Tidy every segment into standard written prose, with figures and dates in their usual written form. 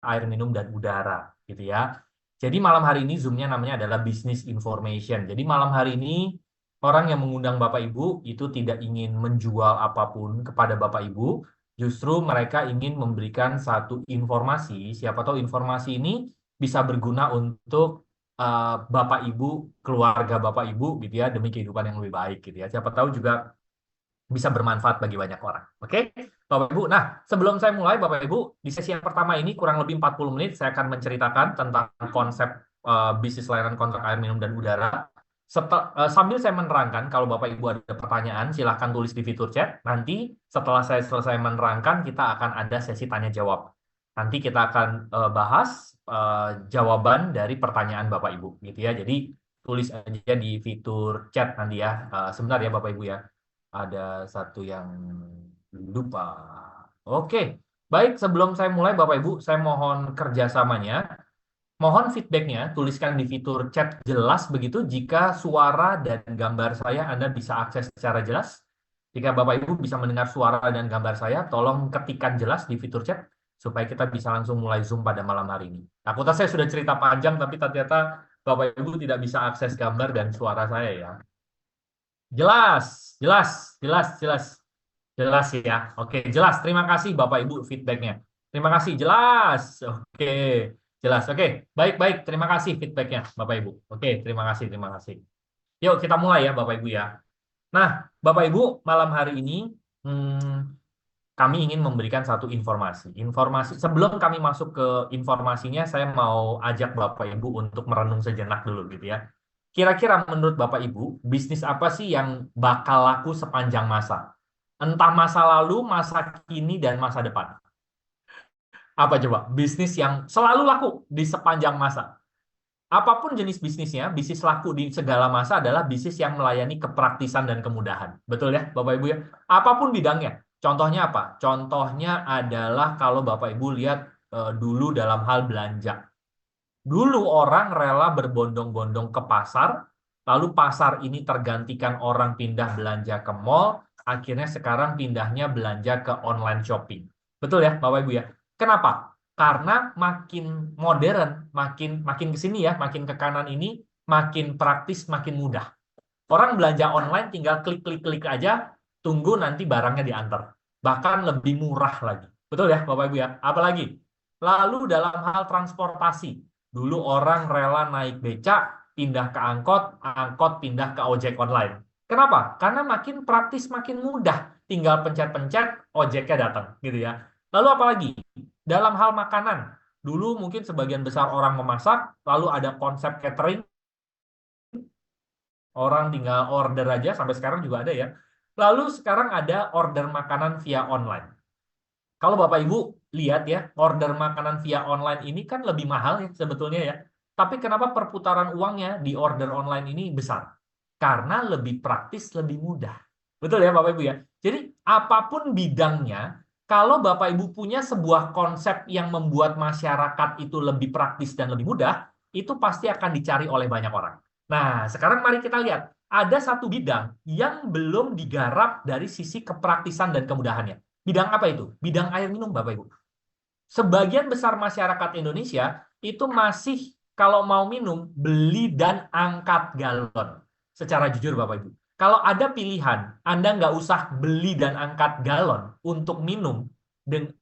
air minum dan udara, gitu ya. Jadi malam hari ini Zoom-nya namanya adalah Business Information. Jadi malam hari ini orang yang mengundang Bapak Ibu itu tidak ingin menjual apapun kepada Bapak Ibu, justru mereka ingin memberikan satu informasi. Siapa tahu informasi ini bisa berguna untuk Bapak Ibu, keluarga Bapak Ibu, gitu ya, demi kehidupan yang lebih baik, gitu ya. Siapa tahu juga bisa bermanfaat bagi banyak orang. Oke, Bapak Ibu. Nah, sebelum saya mulai, Bapak Ibu, di sesi yang pertama ini kurang lebih 40 menit saya akan menceritakan tentang konsep bisnis layanan kontrak air minum dan udara. Sambil saya menerangkan, kalau Bapak Ibu ada pertanyaan, silahkan tulis di fitur chat. Nanti setelah saya selesai menerangkan, kita akan ada sesi tanya jawab. Nanti kita akan bahas jawaban dari pertanyaan Bapak Ibu, gitu ya. Jadi tulis aja di fitur chat nanti ya. Sebentar ya Bapak Ibu ya. Ada satu yang lupa. Oke, baik. Sebelum saya mulai, Bapak Ibu, saya mohon kerjasamanya. Mohon feedbacknya, tuliskan di fitur chat jelas begitu jika suara dan gambar saya Anda bisa akses secara jelas. Jika Bapak Ibu bisa mendengar suara dan gambar saya, tolong ketikkan jelas di fitur chat supaya kita bisa langsung mulai Zoom pada malam hari ini. Takutnya saya sudah cerita panjang, tapi ternyata Bapak Ibu tidak bisa akses gambar dan suara saya ya. Jelas, jelas, jelas, jelas. Jelas ya. Oke, jelas. Terima kasih Bapak Ibu feedbacknya. Terima kasih, jelas. Oke, jelas. Oke, baik, baik. Terima kasih feedbacknya Bapak Ibu. Oke, terima kasih, terima kasih. Yuk kita mulai ya Bapak Ibu ya. Nah, Bapak Ibu, malam hari ini kami ingin memberikan satu informasi. Informasi sebelum kami masuk ke informasinya, saya mau ajak Bapak Ibu untuk merenung sejenak dulu gitu ya. Kira-kira menurut Bapak Ibu, bisnis apa sih yang bakal laku sepanjang masa? Entah masa lalu, masa kini, dan masa depan. Apa coba? Bisnis yang selalu laku di sepanjang masa. Apapun jenis bisnisnya, bisnis laku di segala masa adalah bisnis yang melayani kepraktisan dan kemudahan. Betul ya, Bapak Ibu ya? Apapun bidangnya. Contohnya apa? Contohnya adalah kalau Bapak Ibu lihat dulu dalam hal belanja. Dulu orang rela berbondong-bondong ke pasar, lalu pasar ini tergantikan orang pindah belanja ke mall, akhirnya sekarang pindahnya belanja ke online shopping. Betul ya, Bapak Ibu ya? Kenapa? Karena makin modern, makin makin ke sini ya, makin ke kanan ini, makin praktis, makin mudah. Orang belanja online tinggal klik-klik-klik aja, tunggu nanti barangnya diantar. Bahkan lebih murah lagi. Betul ya, Bapak Ibu ya? Apalagi? Lalu dalam hal transportasi, dulu orang rela naik becak, pindah ke angkot, angkot pindah ke ojek online. Kenapa? Karena makin praktis, makin mudah. Tinggal pencet-pencet, ojeknya datang, gitu ya. Lalu apalagi? Dalam hal makanan, dulu mungkin sebagian besar orang memasak, lalu ada konsep catering, orang tinggal order aja, sampai sekarang juga ada ya. Lalu sekarang ada order makanan via online. Kalau Bapak Ibu lihat ya, order makanan via online ini kan lebih mahal ya sebetulnya ya. Tapi kenapa perputaran uangnya di order online ini besar? Karena lebih praktis, lebih mudah. Betul ya Bapak Ibu ya? Jadi apapun bidangnya, kalau Bapak Ibu punya sebuah konsep yang membuat masyarakat itu lebih praktis dan lebih mudah, itu pasti akan dicari oleh banyak orang. Nah, sekarang mari kita lihat. Ada satu bidang yang belum digarap dari sisi kepraktisan dan kemudahannya. Bidang apa itu? Bidang air minum, Bapak Ibu. Sebagian besar masyarakat Indonesia itu masih kalau mau minum, beli dan angkat galon. Secara jujur, Bapak Ibu. Kalau ada pilihan, Anda nggak usah beli dan angkat galon untuk minum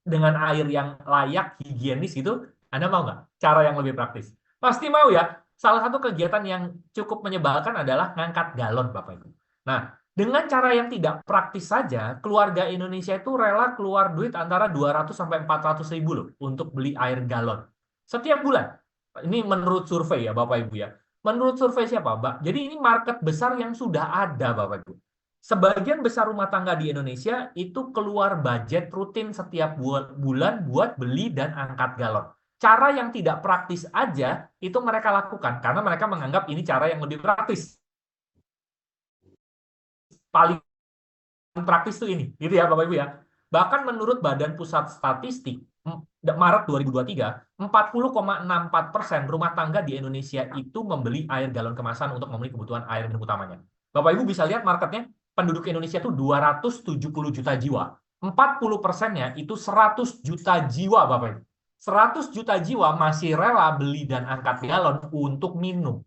dengan air yang layak, higienis itu, Anda mau nggak? Cara yang lebih praktis. Pasti mau ya. Salah satu kegiatan yang cukup menyebalkan adalah ngangkat galon, Bapak Ibu. Nah, dengan cara yang tidak praktis saja, keluarga Indonesia itu rela keluar duit antara 200 sampai 400 ribu loh untuk beli air galon. Setiap bulan. Ini menurut survei ya Bapak Ibu ya. Menurut survei siapa, Mbak? Jadi ini market besar yang sudah ada Bapak Ibu. Sebagian besar rumah tangga di Indonesia itu keluar budget rutin setiap bulan buat beli dan angkat galon. Cara yang tidak praktis aja itu mereka lakukan karena mereka menganggap ini cara yang lebih praktis. Paling praktis tuh ini, gitu ya Bapak Ibu ya. Bahkan menurut Badan Pusat Statistik, Maret 2023, 40,64% rumah tangga di Indonesia itu membeli air galon kemasan untuk memenuhi kebutuhan air minum utamanya. Bapak Ibu bisa lihat marketnya, penduduk Indonesia itu 270 juta jiwa. 40%-nya itu 100 juta jiwa Bapak Ibu. 100 juta jiwa masih rela beli dan angkat galon untuk minum.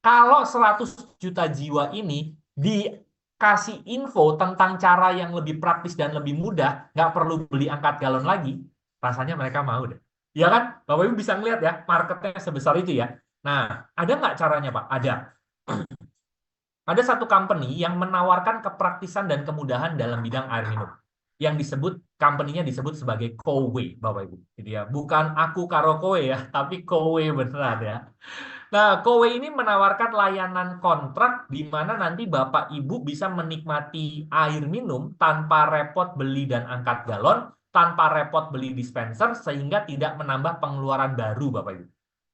Kalau 100 juta jiwa ini dikasih info tentang cara yang lebih praktis dan lebih mudah, nggak perlu beli angkat galon lagi, rasanya mereka mau deh. Ya kan? Bapak Ibu bisa ngeliat ya, marketnya sebesar itu ya. Nah, ada nggak caranya, Pak? Ada. Ada satu company yang menawarkan kepraktisan dan kemudahan dalam bidang air minum. Yang disebut, company-nya disebut sebagai Kowe, Bapak Ibu. Jadi ya, bukan aku karo kowe ya, tapi Kowe beneran ya. Nah, Kowe ini menawarkan layanan kontrak di mana nanti Bapak Ibu bisa menikmati air minum tanpa repot beli dan angkat galon, tanpa repot beli dispenser, sehingga tidak menambah pengeluaran baru, Bapak Ibu.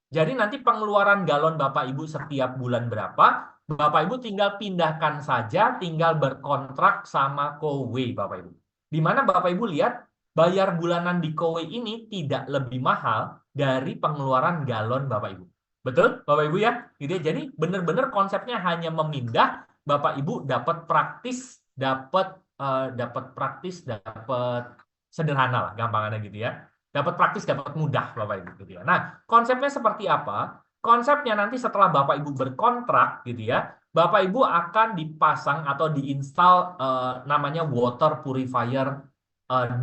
Jadi nanti pengeluaran galon Bapak Ibu setiap bulan berapa, Bapak Ibu tinggal pindahkan saja, tinggal berkontrak sama Kowe, Bapak Ibu. Di mana Bapak Ibu lihat, bayar bulanan di Kowe ini tidak lebih mahal dari pengeluaran galon Bapak Ibu. Betul, Bapak Ibu ya? Gitu ya. Jadi benar-benar konsepnya hanya memindah, Bapak Ibu dapat praktis, dapat sederhana lah, gampangannya gitu ya. Dapat praktis, dapat mudah, Bapak Ibu gitu ya. Nah, konsepnya seperti apa? Konsepnya nanti setelah Bapak Ibu berkontrak gitu ya, Bapak Ibu akan dipasang atau diinstal namanya water purifier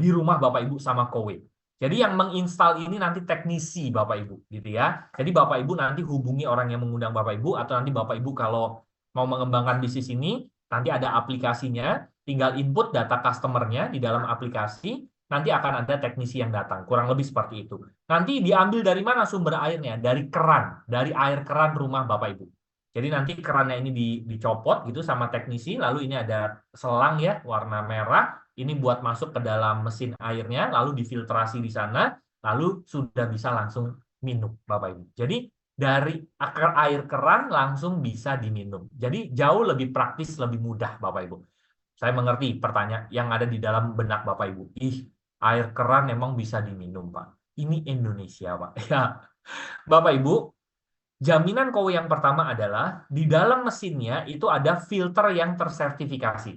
di rumah Bapak Ibu sama Kowe. Jadi yang menginstal ini nanti teknisi Bapak Ibu gitu ya. Jadi Bapak Ibu nanti hubungi orang yang mengundang Bapak Ibu, atau nanti Bapak Ibu kalau mau mengembangkan bisnis ini, nanti ada aplikasinya, tinggal input data customer-nya di dalam aplikasi, nanti akan ada teknisi yang datang. Kurang lebih seperti itu. Nanti diambil dari mana sumber airnya? Dari keran, dari air keran rumah Bapak Ibu. Jadi nanti kerannya ini dicopot gitu sama teknisi, lalu ini ada selang ya warna merah, ini buat masuk ke dalam mesin airnya, lalu difiltrasi di sana, lalu sudah bisa langsung minum Bapak Ibu. Jadi dari air keran langsung bisa diminum. Jadi jauh lebih praktis, lebih mudah Bapak Ibu. Saya mengerti pertanyaan yang ada di dalam benak Bapak Ibu. Air keran memang bisa diminum, Pak. Ini Indonesia, Pak. Ya, Bapak Ibu, jaminan Kowe yang pertama adalah di dalam mesinnya itu ada filter yang tersertifikasi.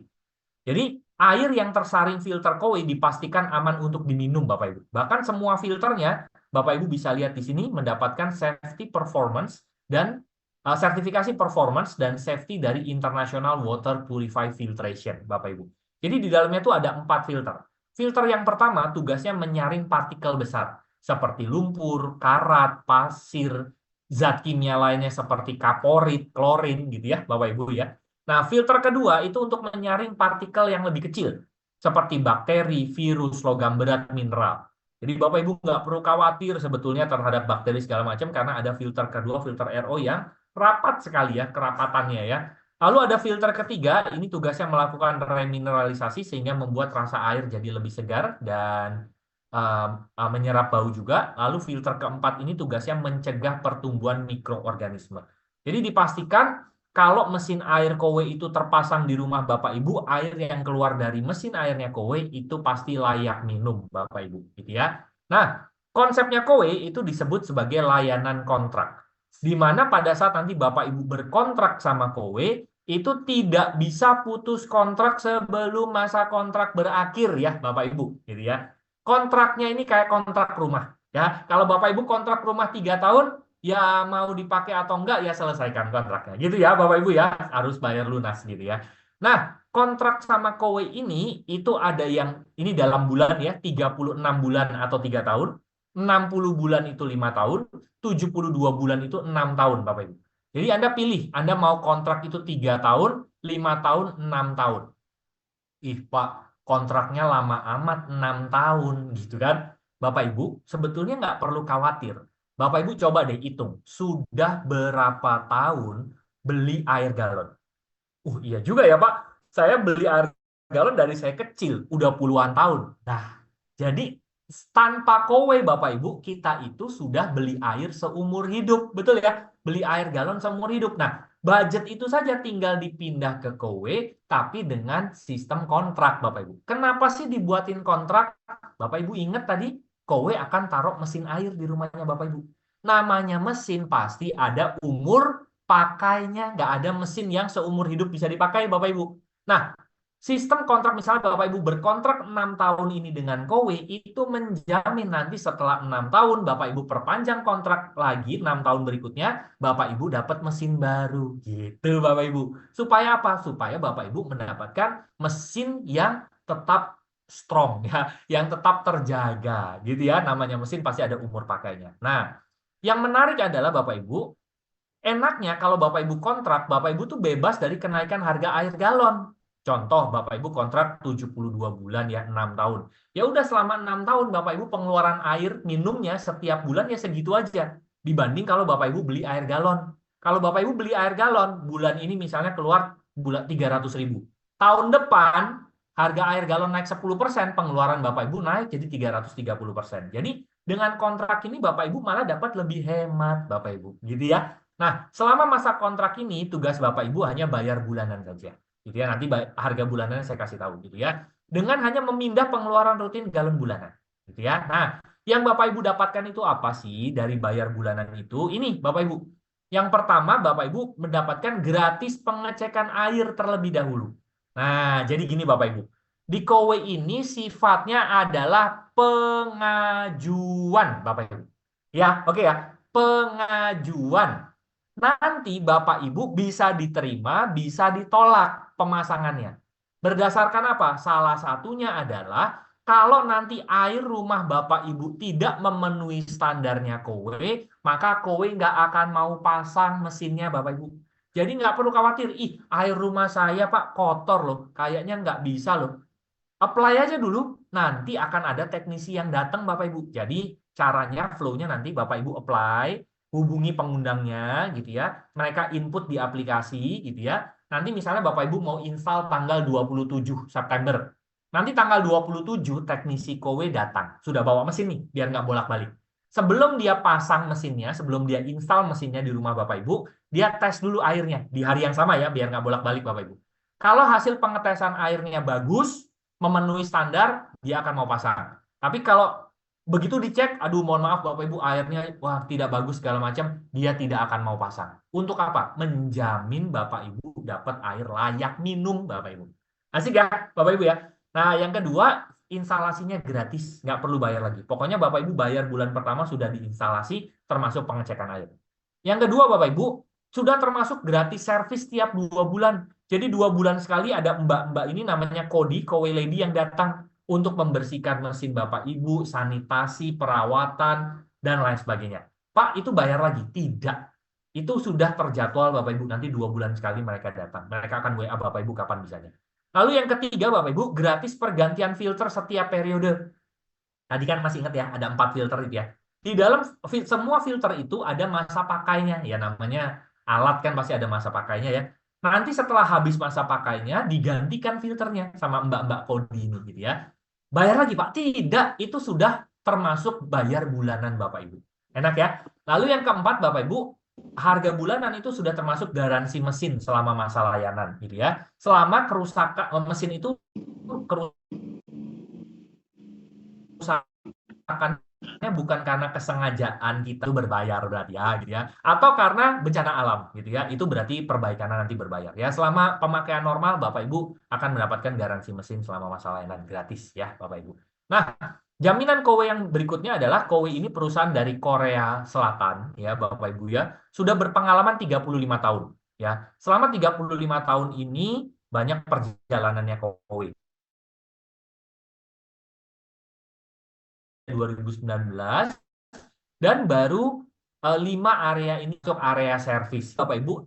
Jadi air yang tersaring filter Kowe dipastikan aman untuk diminum, Bapak Ibu. Bahkan semua filternya, Bapak Ibu bisa lihat di sini, mendapatkan safety performance dan sertifikasi performance dan safety dari International Water Purify Filtration, Bapak Ibu. Jadi di dalamnya itu ada 4 filter. Filter yang pertama tugasnya menyaring partikel besar, seperti lumpur, karat, pasir, zat kimia lainnya seperti kaporit, klorin, gitu ya, Bapak Ibu ya. Nah, filter kedua itu untuk menyaring partikel yang lebih kecil, seperti bakteri, virus, logam berat, mineral. Jadi Bapak Ibu nggak perlu khawatir sebetulnya terhadap bakteri segala macam, karena ada filter kedua, filter RO yang rapat sekali ya, kerapatannya ya. Lalu ada filter ketiga, ini tugasnya melakukan remineralisasi sehingga membuat rasa air jadi lebih segar dan menyerap bau juga. Lalu filter keempat ini tugasnya mencegah pertumbuhan mikroorganisme. Jadi dipastikan kalau mesin air Kowe itu terpasang di rumah Bapak Ibu, air yang keluar dari mesin airnya Kowe itu pasti layak minum, Bapak Ibu, gitu ya. Nah, konsepnya Kowe itu disebut sebagai layanan kontrak, di mana pada saat nanti Bapak Ibu berkontrak sama Kowe, itu tidak bisa putus kontrak sebelum masa kontrak berakhir ya, Bapak Ibu, gitu ya. Kontraknya ini kayak kontrak rumah, ya. Kalau Bapak Ibu kontrak rumah 3 tahun, ya mau dipakai atau enggak ya selesaikan kontraknya gitu ya Bapak Ibu ya, harus bayar lunas gitu ya. Nah, kontrak sama Kowe ini itu ada yang ini dalam bulan ya, 36 bulan atau 3 tahun, 60 bulan itu 5 tahun, 72 bulan itu 6 tahun Bapak Ibu. Jadi Anda pilih, Anda mau kontrak itu 3 tahun, 5 tahun, 6 tahun. Pak, kontraknya lama amat 6 tahun gitu kan. Bapak Ibu sebetulnya nggak perlu khawatir. Bapak Ibu coba deh hitung, sudah berapa tahun beli air galon? Iya juga ya Pak, saya beli air galon dari saya kecil, udah puluhan tahun. Nah, jadi tanpa Kowe Bapak Ibu, kita itu sudah beli air seumur hidup, betul ya? Beli air galon seumur hidup. Nah, budget itu saja tinggal dipindah ke Kowe, tapi dengan sistem kontrak Bapak Ibu. Kenapa sih dibuatin kontrak? Bapak Ibu ingat tadi, Kowe akan taruh mesin air di rumahnya Bapak Ibu. Namanya mesin pasti ada umur pakainya, nggak ada mesin yang seumur hidup bisa dipakai Bapak Ibu. Nah, Sistem kontrak misalnya Bapak Ibu berkontrak 6 tahun ini dengan Kowe itu menjamin nanti setelah 6 tahun Bapak Ibu perpanjang kontrak lagi 6 tahun berikutnya Bapak Ibu dapat mesin baru gitu Bapak Ibu. Supaya apa? Supaya Bapak Ibu mendapatkan mesin yang tetap strong ya, yang tetap terjaga gitu ya. Namanya mesin pasti ada umur pakainya. Nah, yang menarik adalah Bapak Ibu, enaknya kalau Bapak Ibu kontrak, Bapak Ibu tuh bebas dari kenaikan harga air galon. Contoh, Bapak Ibu kontrak 72 bulan ya, 6 tahun. Ya udah selama 6 tahun Bapak Ibu pengeluaran air minumnya setiap bulan ya segitu aja. Dibanding kalau Bapak Ibu beli air galon. Kalau Bapak Ibu beli air galon, bulan ini misalnya keluar bulan 300.000. Tahun depan, harga air galon naik 10%, pengeluaran Bapak Ibu naik jadi 330%. Jadi dengan kontrak ini Bapak Ibu malah dapat lebih hemat Bapak Ibu. Gitu ya. Nah, selama masa kontrak ini tugas Bapak Ibu hanya bayar bulanan saja. Gitu ya. Nanti harga bulanannya saya kasih tahu gitu ya. Dengan hanya memindah pengeluaran rutin galon bulanan. Gitu ya. Nah, yang Bapak Ibu dapatkan itu apa sih dari bayar bulanan itu? Ini Bapak Ibu. Yang pertama, Bapak Ibu mendapatkan gratis pengecekan air terlebih dahulu. Nah, jadi gini Bapak Ibu. Di Kowe ini sifatnya adalah pengajuan Bapak Ibu. Ya, oke ya. Pengajuan. Nanti Bapak Ibu bisa diterima, bisa ditolak pemasangannya. Berdasarkan apa? Salah satunya adalah kalau nanti air rumah Bapak Ibu tidak memenuhi standarnya Kowe, maka Kowe nggak akan mau pasang mesinnya Bapak Ibu. Jadi nggak perlu khawatir, ih air rumah saya Pak kotor loh, kayaknya nggak bisa loh. Apply aja dulu, nanti akan ada teknisi yang datang Bapak Ibu. Jadi caranya, flow-nya nanti Bapak Ibu apply, hubungi pengundangnya gitu ya. Mereka input di aplikasi gitu ya. Nanti misalnya Bapak Ibu mau install tanggal 27 September. Nanti tanggal 27 teknisi Kowe datang. Sudah bawa mesin nih, biar nggak bolak-balik. Sebelum dia pasang mesinnya, sebelum dia install mesinnya di rumah Bapak Ibu, dia tes dulu airnya di hari yang sama ya, biar nggak bolak-balik Bapak Ibu. Kalau hasil pengetesan airnya bagus, memenuhi standar, dia akan mau pasang. Tapi kalau begitu dicek, aduh mohon maaf Bapak Ibu, airnya wah tidak bagus segala macam, dia tidak akan mau pasang. Untuk apa? Menjamin Bapak Ibu dapat air layak minum Bapak Ibu. Asik ya Bapak Ibu ya. Nah yang kedua, instalasinya gratis, nggak perlu bayar lagi. Pokoknya Bapak Ibu bayar bulan pertama sudah diinstalasi, termasuk pengecekan air. Yang kedua Bapak Ibu, sudah termasuk gratis servis tiap 2 bulan. Jadi 2 bulan sekali ada mbak-mbak ini namanya Kodi, Kowe Lady yang datang untuk membersihkan mesin Bapak Ibu, sanitasi, perawatan, dan lain sebagainya. Pak, itu bayar lagi? Tidak. Itu sudah terjadwal Bapak Ibu, nanti 2 bulan sekali mereka datang. Mereka akan WA Bapak Ibu kapan bisanya. Lalu yang ketiga Bapak Ibu, gratis pergantian filter setiap periode. Tadi kan masih ingat ya, ada 4 filter itu ya. Di dalam semua filter itu ada masa pakainya, ya namanya alat kan pasti ada masa pakainya ya. Nanti setelah habis masa pakainya, digantikan filternya sama mbak-mbak Kodi ini gitu ya. Bayar lagi Pak? Tidak, itu sudah termasuk bayar bulanan Bapak Ibu. Enak ya? Lalu yang keempat Bapak Ibu, harga bulanan itu sudah termasuk garansi mesin selama masa layanan gitu ya. Selama kerusakan mesin itu kerusakannya bukan karena kesengajaan kita itu berbayar berarti ya gitu ya, atau karena bencana alam gitu ya, itu berarti perbaikannya nanti berbayar ya. Selama pemakaian normal Bapak Ibu akan mendapatkan garansi mesin selama masa layanan gratis ya Bapak Ibu. Nah, jaminan Kowe yang berikutnya adalah Kowe ini perusahaan dari Korea Selatan ya Bapak Ibu ya, sudah berpengalaman 35 tahun ya. Selama 35 tahun ini banyak perjalanannya Kowe. 2019 dan baru 5 area ini untuk area servis Bapak Ibu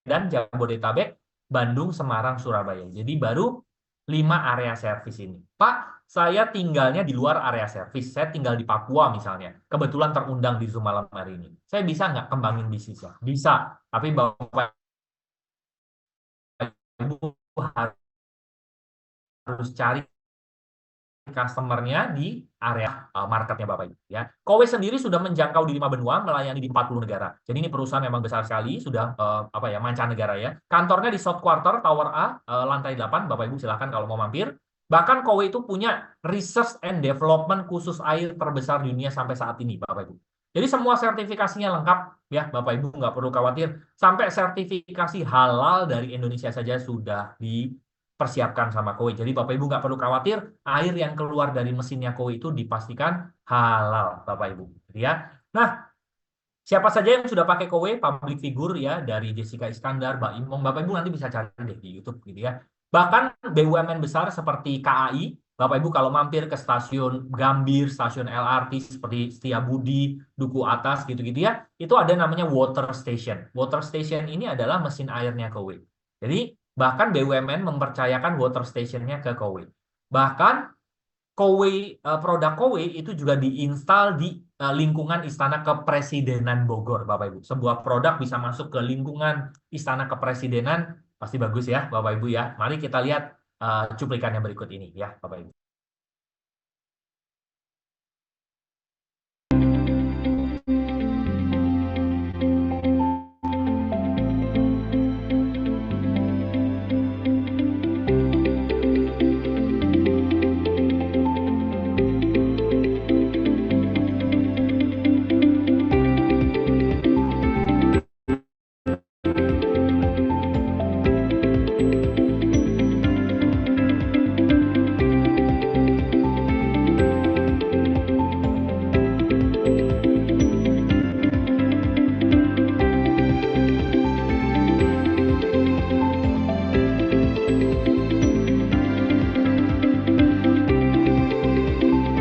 dan Jabodetabek, Bandung, Semarang, Surabaya. Jadi baru 5 area servis ini. Pak, saya tinggalnya di luar area servis. Saya tinggal di Papua misalnya. Kebetulan terundang di Zoom malam hari ini. Saya bisa nggak kembangin bisnisnya? Bisa. Tapi Bapak Ibu harus cari customer-nya di area marketnya Bapak Ibu ya. Kowe sendiri sudah menjangkau di 5 benua, melayani di 40 negara. Jadi ini perusahaan memang besar sekali, sudah apa ya, mancanegara ya. Kantornya di South Quarter Tower A, lantai 8. Bapak Ibu silakan kalau mau mampir. Bahkan Kowe itu punya research and development khusus air terbesar di dunia sampai saat ini Bapak Ibu. Jadi semua sertifikasinya lengkap ya Bapak Ibu, nggak perlu khawatir. Sampai sertifikasi halal dari Indonesia saja sudah dipersiapkan sama Kowe. Jadi Bapak Ibu nggak perlu khawatir, air yang keluar dari mesinnya Kowe itu dipastikan halal, Bapak Ibu. Gitu ya. Nah, siapa saja yang sudah pakai Kowe, public figure ya, dari Jessica Iskandar, Mbak Imong, Bapak Ibu nanti bisa cari deh di YouTube gitu ya. Bahkan BUMN besar seperti KAI, Bapak Ibu kalau mampir ke stasiun Gambir, stasiun LRT seperti Setiabudi, Duku Atas gitu-gitu ya, itu ada namanya water station. Water station ini adalah mesin airnya Kowe. Jadi bahkan BUMN mempercayakan water stationnya ke Kowe. Bahkan Kowe, produk Kowe itu juga diinstal di lingkungan Istana Kepresidenan Bogor, Bapak Ibu. Sebuah produk bisa masuk ke lingkungan Istana Kepresidenan, pasti bagus ya, Bapak Ibu ya. Mari kita lihat cuplikannya berikut ini ya, Bapak Ibu.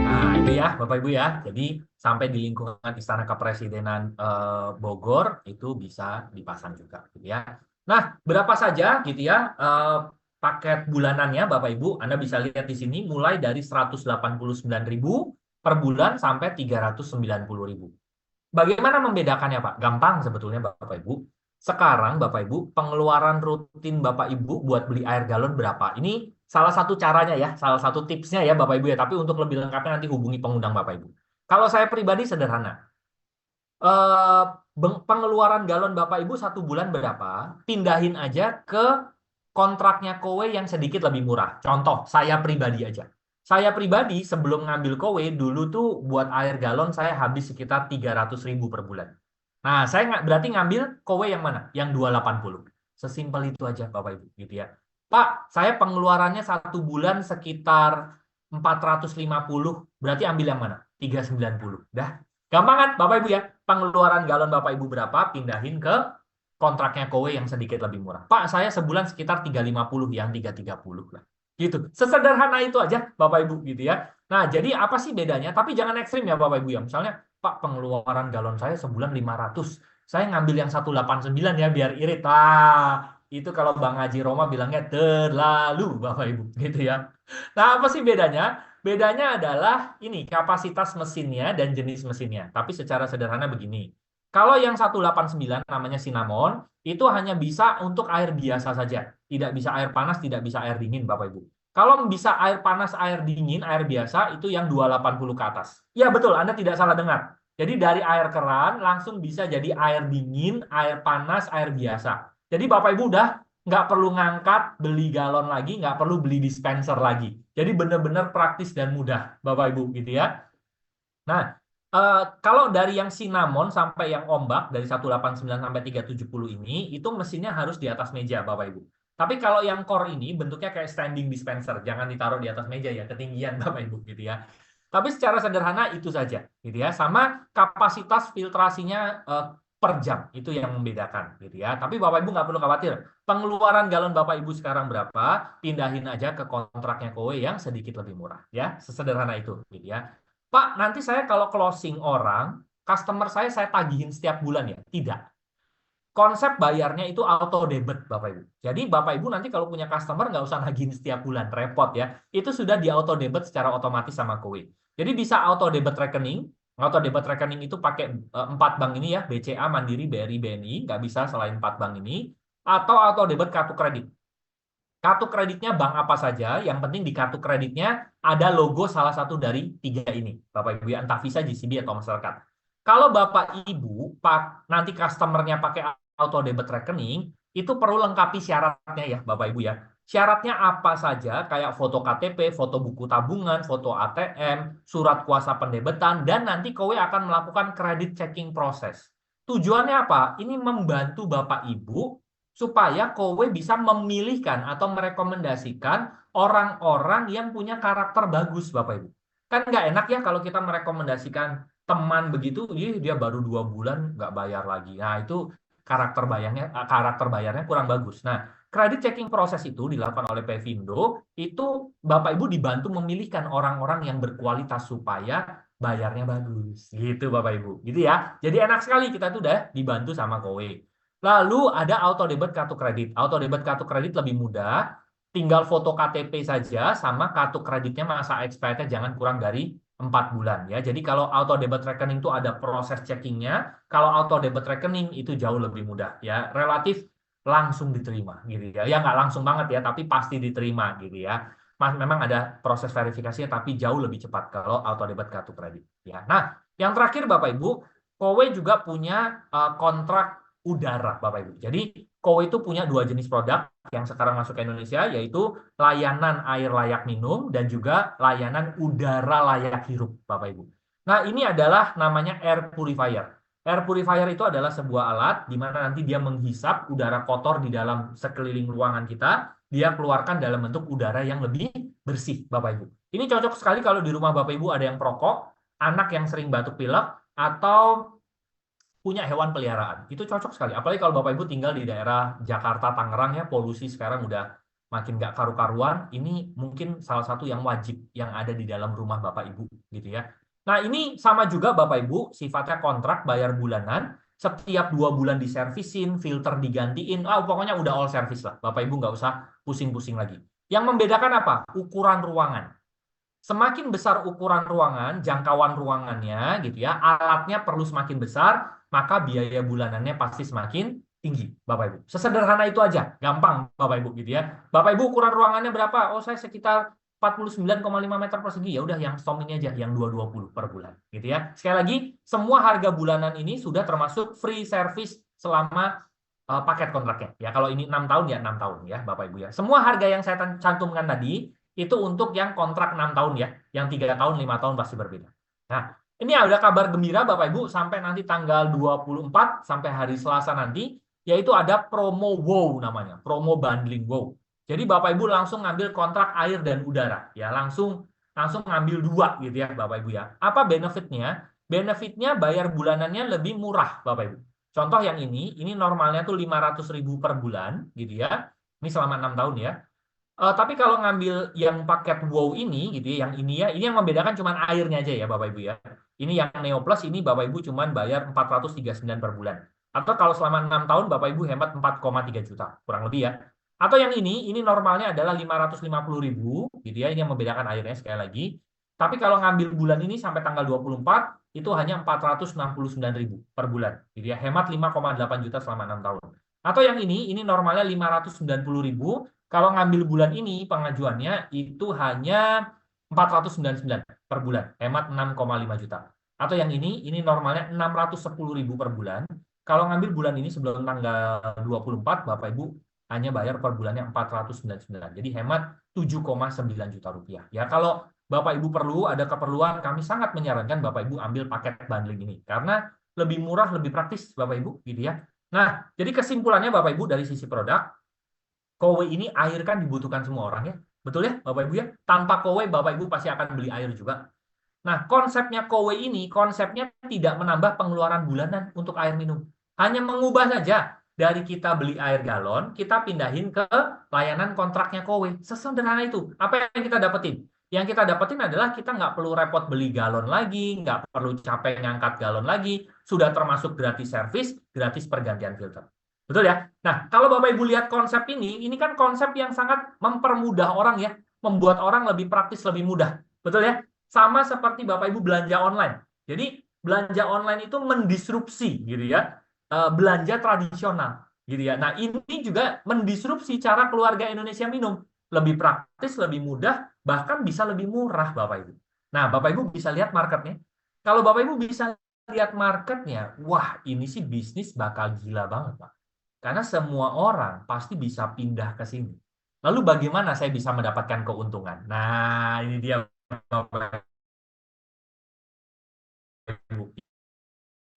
Nah, ini ya Bapak Ibu ya. Jadi sampai di lingkungan Istana Kepresidenan Bogor itu bisa dipasang juga gitu ya. Nah, berapa saja gitu ya paket bulanannya Bapak Ibu? Anda bisa lihat di sini mulai dari 189.000 per bulan sampai 390.000. Bagaimana membedakannya, Pak? Gampang sebetulnya, Bapak Ibu. Sekarang, Bapak Ibu, pengeluaran rutin Bapak Ibu buat beli air galon berapa? Ini salah satu caranya ya, salah satu tipsnya ya, Bapak Ibu ya. Tapi untuk lebih lengkapnya nanti hubungi pengundang Bapak Ibu. Kalau saya pribadi sederhana. Eh, Pengeluaran galon Bapak Ibu satu bulan berapa? Pindahin aja ke kontraknya Kowe yang sedikit lebih murah. Contoh, saya pribadi aja. Saya pribadi sebelum ngambil Kowe dulu tuh buat air galon saya habis sekitar 300.000 per bulan. Nah, saya nggak berarti ngambil Kowe yang mana? Yang 280. Sesimpel itu aja Bapak Ibu gitu ya. Pak, saya pengeluarannya satu bulan sekitar 450, berarti ambil yang mana? 390. Dah. Gampang kan Bapak Ibu ya? Pengeluaran galon Bapak Ibu berapa? Pindahin ke kontraknya Kowe yang sedikit lebih murah. Pak, saya sebulan sekitar 350, yang 330 lah. Gitu. Sesederhana itu aja Bapak Ibu gitu ya. Nah, jadi apa sih bedanya? Tapi jangan ekstrim ya Bapak Ibu ya. Misalnya, Pak, pengeluaran galon saya sebulan 500. Saya ngambil yang 189 ya biar irit. Itu kalau Bang Haji Roma bilangnya terlalu Bapak Ibu gitu ya. Nah, apa sih bedanya? Bedanya adalah ini kapasitas mesinnya dan jenis mesinnya. Tapi secara sederhana begini. Kalau yang 189 namanya cinnamon, itu hanya bisa untuk air biasa saja. Tidak bisa air panas, tidak bisa air dingin, Bapak Ibu. Kalau bisa air panas, air dingin, air biasa, itu yang 280 ke atas. Ya betul, Anda tidak salah dengar. Jadi dari air keran langsung bisa jadi air dingin, air panas, air biasa. Jadi Bapak Ibu udah nggak perlu ngangkat, beli galon lagi, nggak perlu beli dispenser lagi. Jadi benar-benar praktis dan mudah, Bapak Ibu gitu ya. Nah, kalau dari yang cinnamon sampai yang ombak, dari 189 sampai 370 ini, itu mesinnya harus di atas meja, Bapak Ibu. Tapi kalau yang core ini, bentuknya kayak standing dispenser. Jangan ditaruh di atas meja ya, ketinggian, Bapak Ibu, gitu ya. Tapi secara sederhana itu saja, gitu ya. Sama kapasitas filtrasinya per jam, itu yang membedakan, gitu ya. Tapi Bapak Ibu nggak perlu khawatir. Pengeluaran galon Bapak Ibu sekarang berapa, pindahin aja ke kontraknya Kowe yang sedikit lebih murah, ya. Sesederhana itu, gitu ya. Pak, nanti saya kalau closing orang, customer saya tagihin setiap bulan ya? Tidak. Konsep bayarnya itu auto debit, Bapak Ibu. Jadi Bapak Ibu nanti kalau punya customer nggak usah nagihin setiap bulan, repot ya. Itu sudah di auto debit secara otomatis sama Kowe. Jadi bisa auto debit rekening. Auto debit rekening itu pakai 4 bank ini ya, BCA, Mandiri, BRI, BNI. Nggak bisa selain 4 bank ini. Atau auto debit kartu kredit. Kartu kreditnya bank apa saja, yang penting di kartu kreditnya ada logo salah satu dari 3 ini. Bapak Ibu ya, entah Visa, JCB, atau Mastercard. Kalau Bapak Ibu nanti customernya pakai auto debit rekening, itu perlu lengkapi syaratnya ya Bapak Ibu ya. Syaratnya apa saja, kayak foto KTP, foto buku tabungan, foto ATM, surat kuasa pendebetan, dan nanti Kowe akan melakukan credit checking proses. Tujuannya apa? Ini membantu Bapak Ibu supaya kowe bisa memilihkan atau merekomendasikan orang-orang yang punya karakter bagus, Bapak Ibu. Kan nggak enak ya kalau kita merekomendasikan teman begitu, dia baru 2 bulan nggak bayar lagi. Nah, itu karakter bayarnya kurang bagus. Nah, credit checking proses itu dilakukan oleh Pevindo, itu Bapak Ibu dibantu memilihkan orang-orang yang berkualitas supaya bayarnya bagus. Gitu Bapak Ibu. Gitu ya. Jadi enak sekali kita tuh udah dibantu sama Kowe. Lalu ada auto debit kartu kredit. Auto debit kartu kredit lebih mudah. Tinggal foto KTP saja sama kartu kreditnya masa expirednya jangan kurang dari 4 bulan ya. Jadi kalau auto debit rekening itu ada proses checkingnya, kalau auto debit rekening itu jauh lebih mudah ya. Relatif langsung diterima gitu ya. Ya nggak langsung banget ya, tapi pasti diterima gitu ya. Memang ada proses verifikasinya tapi jauh lebih cepat kalau auto debit kartu kredit ya. Nah, yang terakhir Bapak Ibu, Kowe juga punya kontrak udara Bapak Ibu. Jadi Kowe itu punya 2 jenis produk yang sekarang masuk ke Indonesia, yaitu layanan air layak minum dan juga layanan udara layak hirup Bapak Ibu. Nah, ini adalah namanya air purifier. Air purifier itu adalah sebuah alat di mana nanti dia menghisap udara kotor di dalam sekeliling ruangan kita, dia keluarkan dalam bentuk udara yang lebih bersih, Bapak Ibu. Ini cocok sekali kalau di rumah Bapak Ibu ada yang perokok, anak yang sering batuk pilek, atau punya hewan peliharaan. Itu cocok sekali. Apalagi kalau Bapak Ibu tinggal di daerah Jakarta, Tangerang ya, polusi sekarang udah makin nggak karu-karuan. Ini mungkin salah satu yang wajib yang ada di dalam rumah Bapak Ibu gitu ya. Nah, ini sama juga Bapak Ibu, sifatnya kontrak bayar bulanan. Setiap 2 bulan diservisin, filter digantiin. Pokoknya udah all service lah. Bapak Ibu nggak usah pusing-pusing lagi. Yang membedakan apa? Ukuran ruangan. Semakin besar ukuran ruangan, jangkauan ruangannya gitu ya, alatnya perlu semakin besar, maka biaya bulanannya pasti semakin tinggi, Bapak Ibu. Sesederhana itu aja, gampang Bapak Ibu gitu ya. Bapak Ibu ukuran ruangannya berapa? Oh, saya sekitar 49,5 meter persegi. Ya udah yang storm ini aja, yang 220 per bulan gitu ya. Sekali lagi, semua harga bulanan ini sudah termasuk free service selama paket kontraknya. Ya, kalau ini 6 tahun ya 6 tahun ya, Bapak Ibu ya. Semua harga yang saya cantumkan tadi itu untuk yang kontrak 6 tahun ya. Yang 3 tahun, 5 tahun pasti berbeda. Nah, ini ada kabar gembira Bapak Ibu sampai nanti tanggal 24 sampai hari Selasa nanti, yaitu ada promo WOW namanya, promo bundling WOW. Jadi Bapak Ibu langsung ngambil kontrak air dan udara, ya langsung ngambil 2 gitu ya Bapak Ibu ya. Apa benefitnya? Benefitnya bayar bulanannya lebih murah Bapak Ibu. Contoh yang ini normalnya tuh 500.000 per bulan gitu ya. Ini selama 6 tahun ya. Tapi kalau ngambil yang paket WOW ini gitu ya, yang ini ya, ini yang membedakan cuma airnya aja ya Bapak Ibu ya. Ini yang Neo Plus ini Bapak Ibu cuma bayar 439 per bulan. Atau kalau selama 6 tahun Bapak Ibu hemat 4,3 juta, kurang lebih ya. Atau yang ini normalnya adalah 550.000 gitu ya, ini yang membedakan airnya sekali lagi. Tapi kalau ngambil bulan ini sampai tanggal 24 itu hanya 469.000 per bulan. Gitu ya, hemat 5,8 juta selama 6 tahun. Atau yang ini normalnya 590.000. Kalau ngambil bulan ini pengajuannya itu hanya 499 per bulan, hemat 6,5 juta. Atau yang ini normalnya 610.000 per bulan. Kalau ngambil bulan ini sebelum tanggal 24, Bapak Ibu hanya bayar per bulannya 499. Jadi hemat 7,9 juta rupiah. Ya, kalau Bapak Ibu perlu, ada keperluan, kami sangat menyarankan Bapak Ibu ambil paket bundling ini. Karena lebih murah, lebih praktis Bapak Ibu, gitu ya. Nah, jadi kesimpulannya Bapak Ibu dari sisi produk, Kowe ini air kan dibutuhkan semua orang ya. Betul ya Bapak Ibu ya? Tanpa Kowe Bapak Ibu pasti akan beli air juga. Nah, konsepnya Kowe ini, konsepnya tidak menambah pengeluaran bulanan untuk air minum. Hanya mengubah saja dari kita beli air galon, kita pindahin ke layanan kontraknya Kowe. Sesederhana itu. Apa yang kita dapetin? Yang kita dapetin adalah kita nggak perlu repot beli galon lagi, nggak perlu capek ngangkat galon lagi, sudah termasuk gratis servis, gratis pergantian filter. Betul ya? Nah, kalau Bapak Ibu lihat konsep ini kan konsep yang sangat mempermudah orang ya, membuat orang lebih praktis, lebih mudah. Betul ya? Sama seperti Bapak Ibu belanja online. Jadi, belanja online itu mendisrupsi gitu ya, belanja tradisional gitu ya. Nah, ini juga mendisrupsi cara keluarga Indonesia minum. Lebih praktis, lebih mudah, bahkan bisa lebih murah Bapak Ibu. Nah, Bapak Ibu bisa lihat marketnya. Kalau Bapak Ibu bisa lihat marketnya, wah ini sih bisnis bakal gila banget Pak. Karena semua orang pasti bisa pindah ke sini. Lalu bagaimana saya bisa mendapatkan keuntungan? Nah, ini dia Bapak Ibu.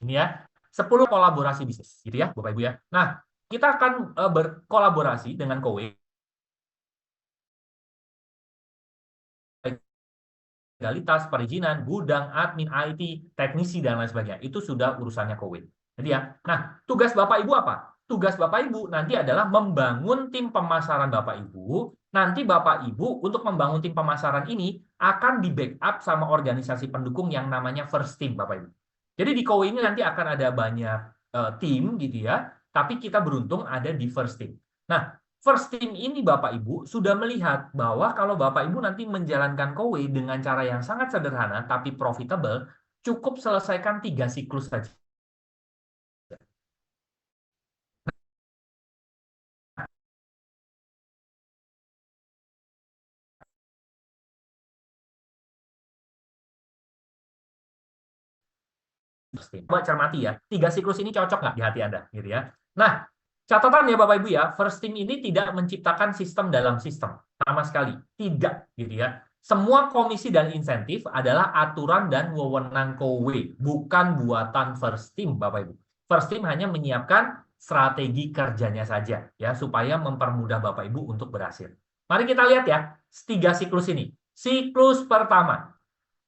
Ini ya, 10 kolaborasi bisnis gitu ya, Bapak Ibu ya. Nah, kita akan berkolaborasi dengan Kowe, legalitas, perizinan, gudang, admin, IT, teknisi, dan lain sebagainya. Itu sudah urusannya Kowe. Jadi ya, nah tugas Bapak Ibu apa? Tugas Bapak Ibu nanti adalah membangun tim pemasaran Bapak Ibu. Nanti Bapak Ibu untuk membangun tim pemasaran ini akan di backup sama organisasi pendukung yang namanya First Team, Bapak Ibu. Jadi di Kowe ini nanti akan ada banyak tim gitu ya, tapi kita beruntung ada di First Team. Nah, First Team ini Bapak Ibu sudah melihat bahwa kalau Bapak Ibu nanti menjalankan Kowe dengan cara yang sangat sederhana tapi profitable, cukup selesaikan 3 siklus saja. Coba cermati ya, 3 siklus ini cocok nggak di hati Anda? Gitu ya. Nah, catatan ya Bapak Ibu ya, First Team ini tidak menciptakan sistem dalam sistem. Sama sekali. Tidak. Gitu ya. Semua komisi dan insentif adalah aturan dan wewenang Kowe, bukan buatan First Team, Bapak Ibu. First Team hanya menyiapkan strategi kerjanya saja, ya, supaya mempermudah Bapak Ibu untuk berhasil. Mari kita lihat ya, 3 siklus ini. Siklus pertama.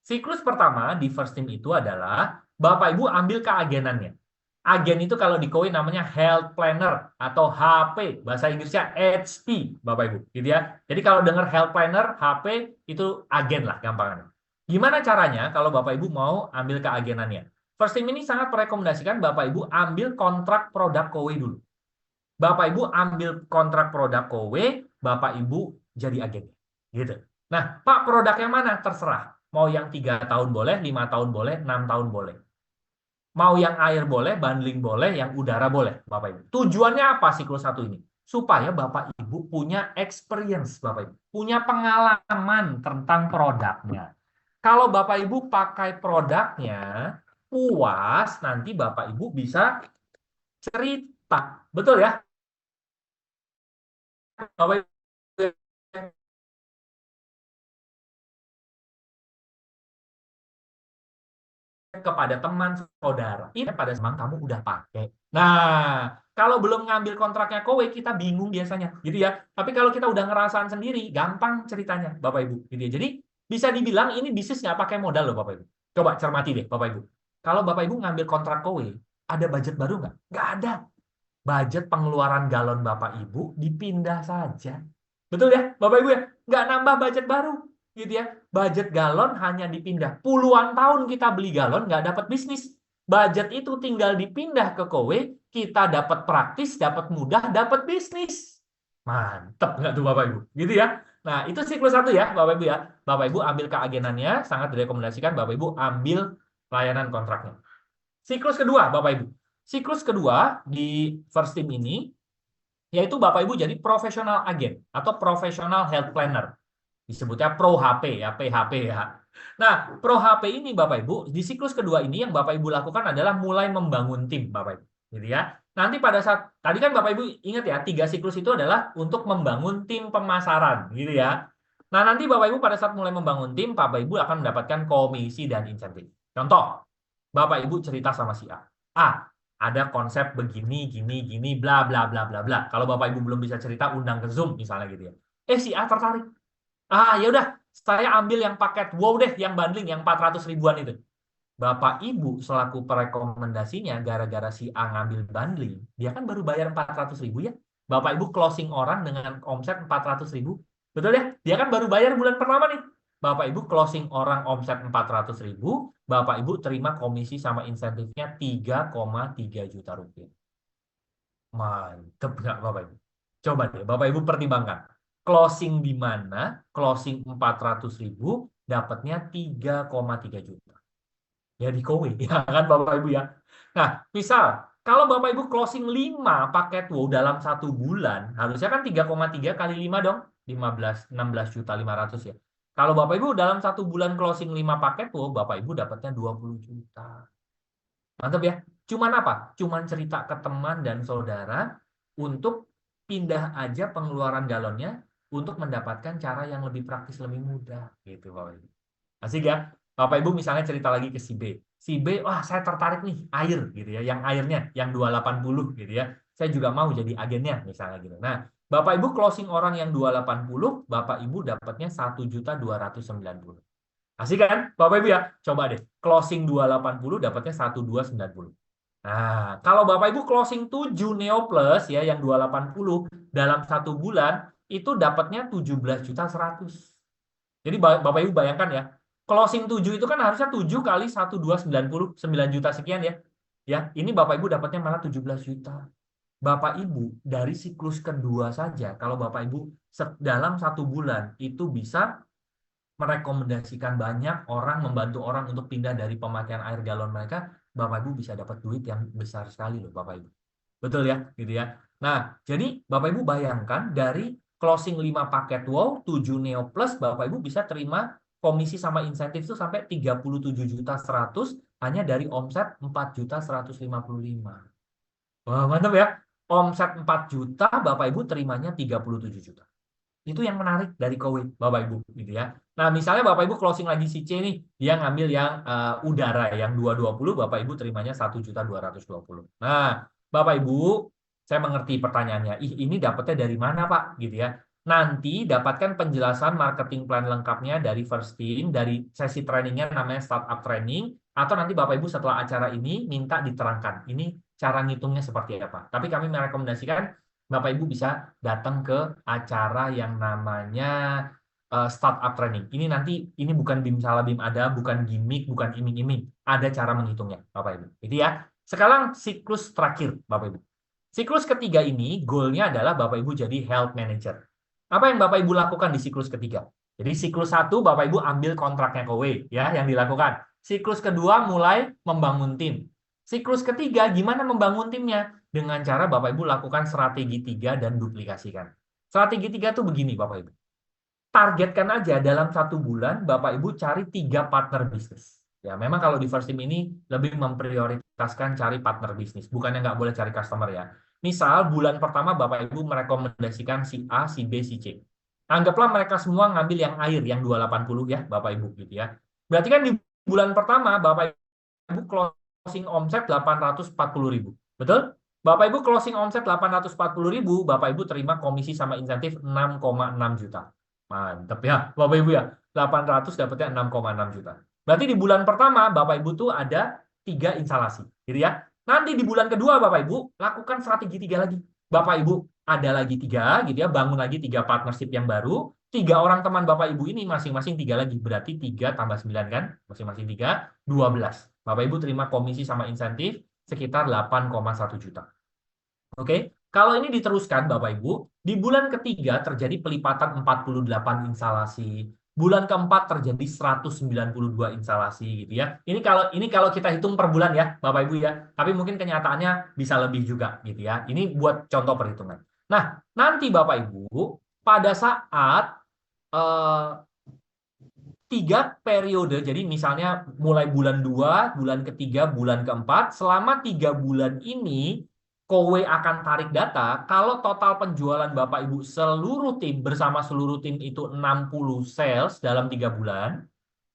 Siklus pertama di First Team itu adalah Bapak Ibu ambil keagenannya. Agen itu kalau di Kowe namanya Health Planner atau HP, bahasa Inggrisnya HP, Bapak Ibu, gitu ya. Jadi kalau dengar Health Planner, HP itu agen lah gampangnya. Gimana caranya kalau Bapak Ibu mau ambil keagenannya? First Team ini sangat merekomendasikan Bapak Ibu ambil kontrak produk Kowe dulu. Bapak Ibu ambil kontrak produk Kowe, Bapak Ibu jadi agen. Gitu. Nah, Pak, produk yang mana? Terserah. Mau yang 3 tahun boleh, 5 tahun boleh, 6 tahun boleh. Mau yang air boleh, bundling boleh, yang udara boleh, Bapak Ibu. Tujuannya apa siklus 1 ini? Supaya Bapak Ibu punya experience, Bapak Ibu. Punya pengalaman tentang produknya. Kalau Bapak Ibu pakai produknya, puas, nanti Bapak Ibu bisa cerita. Betul ya? Bapak Ibu kepada teman saudara. Ini pada zaman kamu udah pakai. Nah, kalau belum ngambil kontraknya Kowe, kita bingung biasanya, gitu ya. Tapi kalau kita udah ngerasain sendiri, gampang ceritanya, Bapak Ibu. Gitu ya. Jadi bisa dibilang ini bisnis nggak pakai modal loh, Bapak Ibu. Coba cermati deh, Bapak Ibu. Kalau Bapak Ibu ngambil kontrak Kowe, ada budget baru nggak? Nggak ada. Budget pengeluaran galon Bapak Ibu dipindah saja. Betul ya, Bapak Ibu ya? Nggak nambah budget baru. Gitu ya. Budget galon hanya dipindah. Puluhan tahun kita beli galon, nggak dapat bisnis. Budget itu tinggal dipindah ke Kowe, kita dapat praktis, dapat mudah, dapat bisnis. Mantep nggak tuh Bapak Ibu? Gitu ya. Nah, itu siklus 1 ya, Bapak Ibu ya. Bapak Ibu ambil keagenannya, sangat direkomendasikan Bapak Ibu ambil layanan kontraknya. Siklus kedua, Bapak Ibu. Siklus kedua di First Team ini, yaitu Bapak Ibu jadi profesional agen atau profesional health planner. Disebutnya Pro HP ya, PHP ya. Nah, Pro HP ini Bapak Ibu, di siklus kedua ini yang Bapak Ibu lakukan adalah mulai membangun tim, Bapak Ibu. Gitu ya. Nanti pada saat, tadi kan Bapak Ibu ingat ya, 3 siklus itu adalah untuk membangun tim pemasaran, gitu ya. Nah, nanti Bapak Ibu pada saat mulai membangun tim, Bapak Ibu akan mendapatkan komisi dan insentif. Contoh, Bapak Ibu cerita sama si A. A, ada konsep begini, gini, gini, bla, bla, bla, bla, bla. Kalau Bapak Ibu belum bisa cerita, undang ke Zoom, misalnya gitu ya. Si A tertarik. Ya udah, saya ambil yang paket wow deh, yang bundling, yang 400 ribuan itu. Bapak Ibu selaku perekomendasinya, gara-gara si A ngambil bundling, dia kan baru bayar 400 ribu ya. Bapak Ibu closing orang dengan omset 400 ribu. Betul ya? Dia kan baru bayar bulan pertama nih. Bapak Ibu closing orang omset 400 ribu, Bapak Ibu terima komisi sama insentifnya 3,3 juta rupiah. Mantep nggak Bapak Ibu? Coba deh, Bapak Ibu pertimbangkan. Closing di mana? Closing 400 ribu, dapatnya 3,3 juta. Ya di Kowe, ya kan Bapak Ibu ya. Nah, misal, kalau Bapak Ibu closing 5 paket WOW dalam 1 bulan, harusnya kan 3,3 kali 5 dong, 16 juta 500 ya. Kalau Bapak Ibu dalam 1 bulan closing 5 paket WOW, Bapak Ibu dapatnya 20 juta. Mantap ya. Cuman apa? Cuman cerita ke teman dan saudara untuk pindah aja pengeluaran galonnya untuk mendapatkan cara yang lebih praktis, lebih mudah. Gitu Bapak Ibu. Asik ya? Bapak Ibu misalnya cerita lagi ke si B. Si B, wah saya tertarik nih, air gitu ya. Yang airnya, yang 280 gitu ya. saya juga mau jadi agennya, misalnya gitu. Nah, Bapak Ibu closing orang yang 280, Bapak Ibu dapatnya 1.290.000. Asik kan? Bapak Ibu ya, coba deh. Closing 280 dapatnya 1.290. Nah, kalau Bapak Ibu closing 7 Neo Plus ya yang 280 dalam 1 bulan itu dapatnya 17.100.000. Jadi Bapak Ibu bayangkan ya, closing 7 itu kan harusnya 7 kali 1.290, 9 juta sekian ya. Ya, ini Bapak Ibu dapatnya malah 17 juta. Bapak Ibu dari siklus kedua saja, kalau Bapak Ibu dalam 1 bulan itu bisa merekomendasikan banyak orang, membantu orang untuk pindah dari pemakaian air galon mereka, Bapak Ibu bisa dapat duit yang besar sekali loh Bapak Ibu. Betul ya, gitu ya. Nah, jadi Bapak Ibu bayangkan dari closing 5 paket WOW, 7 Neo Plus, Bapak Ibu bisa terima komisi sama insentif itu sampai 37.100.000 hanya dari omset 4.155.000. Wah, mantap ya. Omset 4 juta, Bapak Ibu terimanya 37 juta. Itu yang menarik dari Kowi, Bapak Ibu, gitu ya. Nah, misalnya Bapak Ibu closing lagi si C nih, dia ngambil yang udara yang 220, Bapak Ibu terimanya 1.220.000. Nah, Bapak Ibu, saya mengerti pertanyaannya. Ini dapatnya dari mana, Pak? Gitu ya. Nanti dapatkan penjelasan marketing plan lengkapnya dari First Team, dari sesi trainingnya namanya Startup Training, atau nanti Bapak Ibu setelah acara ini minta diterangkan. Ini cara ngitungnya seperti apa. Tapi kami merekomendasikan Bapak Ibu bisa datang ke acara yang namanya startup training. Ini nanti ini bukan bim salah bim ada, bukan gimmick, bukan iming-iming. Ada cara menghitungnya, Bapak Ibu. Itu ya. Sekarang siklus terakhir, Bapak Ibu. Siklus ketiga ini goalnya adalah Bapak Ibu jadi health manager. Apa yang Bapak Ibu lakukan di siklus ketiga? Jadi siklus 1 Bapak Ibu ambil kontraknya Kowe ya yang dilakukan. Siklus kedua mulai membangun tim. Siklus ketiga gimana membangun timnya? Dengan cara Bapak Ibu lakukan strategi 3 dan duplikasikan. Strategi 3 itu begini Bapak Ibu. Targetkan aja dalam 1 bulan Bapak Ibu cari 3 partner bisnis. Ya, memang kalau di First Team ini lebih memprioritaskan cari partner bisnis, bukannya nggak boleh cari customer ya. Misal bulan pertama Bapak Ibu merekomendasikan si A, si B, si C. Anggaplah mereka semua ngambil yang air yang 280 ya, Bapak Ibu gitu ya. Berarti kan di bulan pertama Bapak Ibu closing omset 840.000. Betul? Bapak Ibu closing omset 840.000, Bapak Ibu terima komisi sama insentif 6,6 juta. Mantap ya, Bapak Ibu ya. 800 dapatnya 6,6 juta. Berarti di bulan pertama Bapak Ibu tuh ada 3 instalasi, gitu ya. Nanti di bulan kedua Bapak Ibu lakukan strategi 3 lagi. Bapak Ibu ada lagi 3, gitu ya, bangun lagi 3 partnership yang baru. 3 orang teman Bapak Ibu ini masing-masing 3 lagi. Berarti 3 tambah 9 kan? Masing-masing 3, 12. Bapak Ibu terima komisi sama insentif sekitar 8,1 juta. Oke, kalau ini diteruskan Bapak Ibu, di bulan ketiga terjadi pelipatan 48 instalasi. Bulan keempat terjadi 192 instalasi gitu ya. Ini kalau kita hitung per bulan ya, Bapak Ibu ya. Tapi mungkin kenyataannya bisa lebih juga gitu ya. Ini buat contoh perhitungan. Nah, nanti Bapak Ibu pada saat 3 periode, jadi misalnya mulai bulan 2, bulan ketiga, bulan keempat, selama 3 bulan ini Kowe akan tarik data, kalau total penjualan Bapak Ibu seluruh tim bersama seluruh tim itu 60 sales dalam 3 bulan,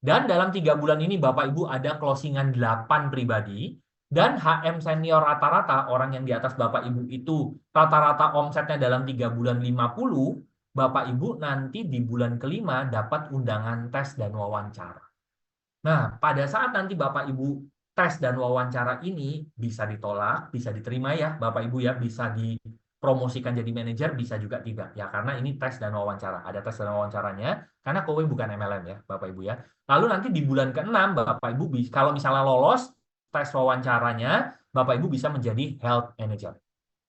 dan dalam 3 bulan ini Bapak Ibu ada closingan 8 pribadi, dan HM senior rata-rata, orang yang di atas Bapak Ibu itu rata-rata omsetnya dalam 3 bulan 50, Bapak Ibu nanti di bulan kelima dapat undangan tes dan wawancara. Nah, pada saat nanti Bapak Ibu tes dan wawancara ini bisa ditolak, bisa diterima ya Bapak Ibu ya, bisa dipromosikan jadi manajer, bisa juga tidak. Ya karena ini tes dan wawancara, ada tes dan wawancaranya, karena Kowe bukan MLM ya Bapak Ibu ya. Lalu nanti di bulan ke-6 Bapak Ibu kalau misalnya lolos tes wawancaranya, Bapak Ibu bisa menjadi health manager.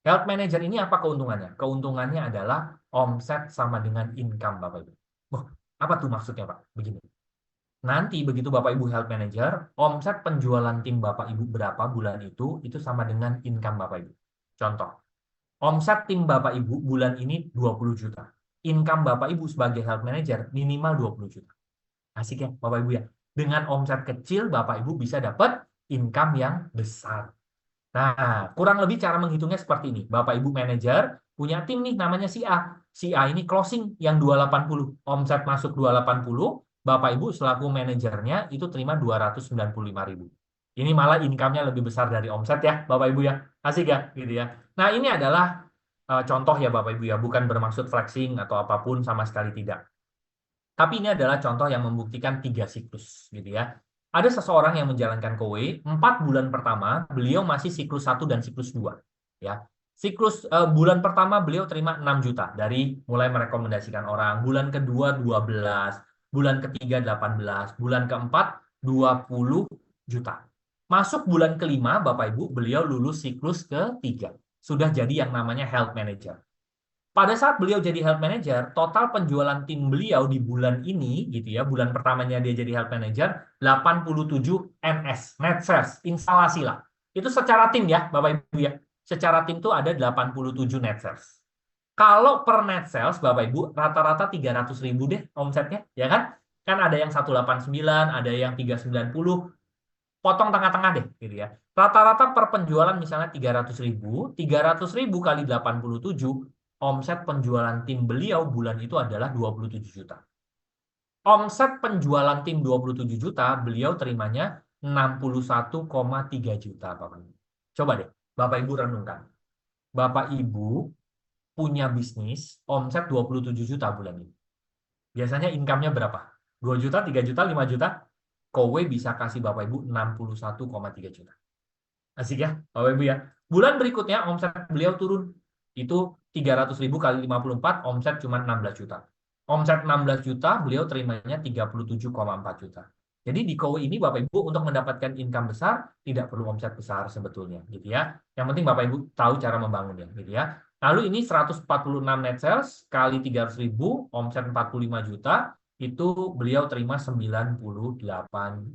Health manager ini apa keuntungannya? Keuntungannya adalah omset sama dengan income Bapak Ibu. Apa tuh maksudnya Pak? Begini. Nanti begitu Bapak Ibu health manager, omset penjualan tim Bapak Ibu berapa bulan itu sama dengan income Bapak Ibu. Contoh, omset tim Bapak Ibu bulan ini 20 juta. Income Bapak Ibu sebagai health manager minimal 20 juta. Asik ya Bapak Ibu ya. Dengan omset kecil Bapak Ibu bisa dapat income yang besar. Nah, kurang lebih cara menghitungnya seperti ini. Bapak Ibu manajer punya tim nih namanya si A. Si A ini closing yang 280. Omset masuk 280. Bapak Ibu selaku manajernya itu terima 295.000. Ini malah income-nya lebih besar dari omset ya, Bapak Ibu ya. Asik ya, gitu ya. Nah, ini adalah contoh ya Bapak Ibu ya, bukan bermaksud flexing atau apapun, sama sekali tidak. Tapi ini adalah contoh yang membuktikan 3 siklus, gitu ya. Ada seseorang yang menjalankan KOWE, 4 bulan pertama beliau masih siklus 1 dan siklus 2. Ya. Siklus bulan pertama beliau terima 6 juta dari mulai merekomendasikan orang, bulan kedua 12, bulan ketiga 18, bulan keempat 20 juta. Masuk bulan kelima, Bapak Ibu, beliau lulus siklus ketiga. Sudah jadi yang namanya health manager. Pada saat beliau jadi health manager, total penjualan tim beliau di bulan ini, gitu ya, bulan pertamanya dia jadi health manager, 87 NS, net sales, instalasi lah. Itu secara tim ya, Bapak Ibu ya. Secara tim tuh ada 87 net sales. Kalau per net sales, Bapak Ibu, rata-rata 300.000 deh omsetnya, ya kan? Kan ada yang 189, ada yang 390, potong tengah-tengah deh, gitu ya. Rata-rata per penjualan misalnya 300.000, 300.000 kali 87, omset penjualan tim beliau bulan itu adalah 27 juta. Omset penjualan tim 27 juta, beliau terimanya 61,3 juta, Bapak Ibu. Coba deh, Bapak Ibu renungkan. Bapak Ibu punya bisnis, omset 27 juta bulan ini. Biasanya income-nya berapa? 2 juta, 3 juta, 5 juta? Kowe bisa kasih Bapak Ibu 61,3 juta. Asik ya, Bapak Ibu ya. Bulan berikutnya omset beliau turun. Itu 300.000 kali 54, omset cuma 16 juta. Omset 16 juta, beliau terimanya 37,4 juta. Jadi di KOWE ini Bapak Ibu untuk mendapatkan income besar, tidak perlu omset besar sebetulnya, gitu ya. Yang penting Bapak Ibu tahu cara membangunnya, gitu ya. Lalu ini 146 net sales kali 300.000, omset 45 juta, itu beliau terima 98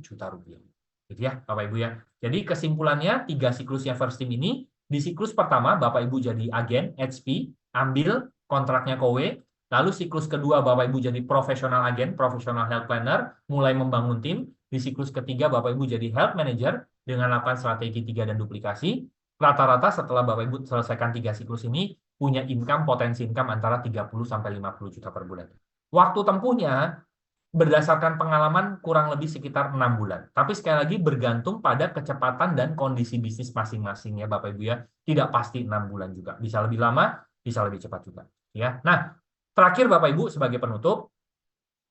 juta rupiah. Gitu ya, Bapak Ibu ya. Jadi kesimpulannya 3 siklusnya first team ini, di siklus pertama Bapak Ibu jadi agen HP, ambil kontraknya KOWE, lalu siklus kedua Bapak Ibu jadi profesional agen, profesional health planner, mulai membangun tim, di siklus ketiga Bapak Ibu jadi health manager dengan lakukan strategi 3 dan duplikasi. Rata-rata setelah Bapak Ibu selesaikan 3 siklus ini, punya income, potensi income antara 30 sampai 50 juta per bulan. Waktu tempuhnya berdasarkan pengalaman kurang lebih sekitar 6 bulan. Tapi sekali lagi bergantung pada kecepatan dan kondisi bisnis masing-masing ya Bapak Ibu ya. Tidak pasti 6 bulan juga. Bisa lebih lama, bisa lebih cepat juga. Ya. Nah, terakhir Bapak Ibu sebagai penutup,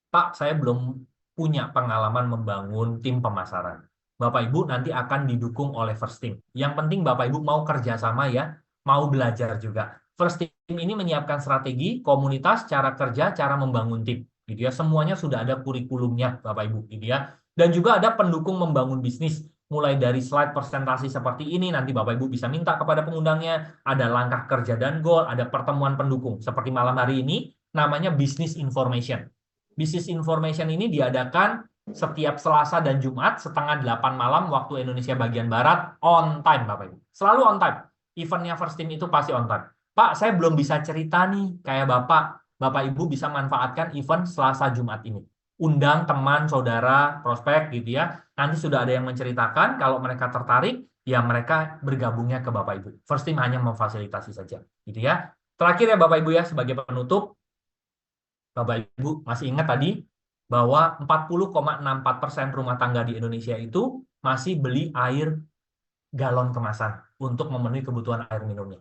Pak, saya belum punya pengalaman membangun tim pemasaran. Bapak Ibu nanti akan didukung oleh First Team. Yang penting Bapak Ibu mau kerjasama ya, mau belajar juga. First Team ini menyiapkan strategi, komunitas, cara kerja, cara membangun tim. Gitu ya, semuanya sudah ada kurikulumnya Bapak Ibu, gitu ya. Dan juga ada pendukung membangun bisnis. Mulai dari slide presentasi seperti ini, nanti Bapak Ibu bisa minta kepada pengundangnya, ada langkah kerja dan goal, ada pertemuan pendukung. Seperti malam hari ini, namanya Business Information. Business Information ini diadakan setiap Selasa dan Jumat setengah 8 malam waktu Indonesia bagian Barat, on time Bapak Ibu. Selalu on time. Eventnya First Team itu pasti on time. Pak, saya belum bisa cerita nih kayak Bapak. Bapak Ibu bisa manfaatkan event Selasa Jumat ini. Undang teman, saudara, prospek gitu ya. Nanti sudah ada yang menceritakan, kalau mereka tertarik, ya mereka bergabungnya ke Bapak Ibu. First Team hanya memfasilitasi saja, gitu ya. Terakhir ya Bapak Ibu ya, sebagai penutup, Bapak Ibu masih ingat tadi bahwa 40,64% rumah tangga di Indonesia itu masih beli air galon kemasan untuk memenuhi kebutuhan air minumnya.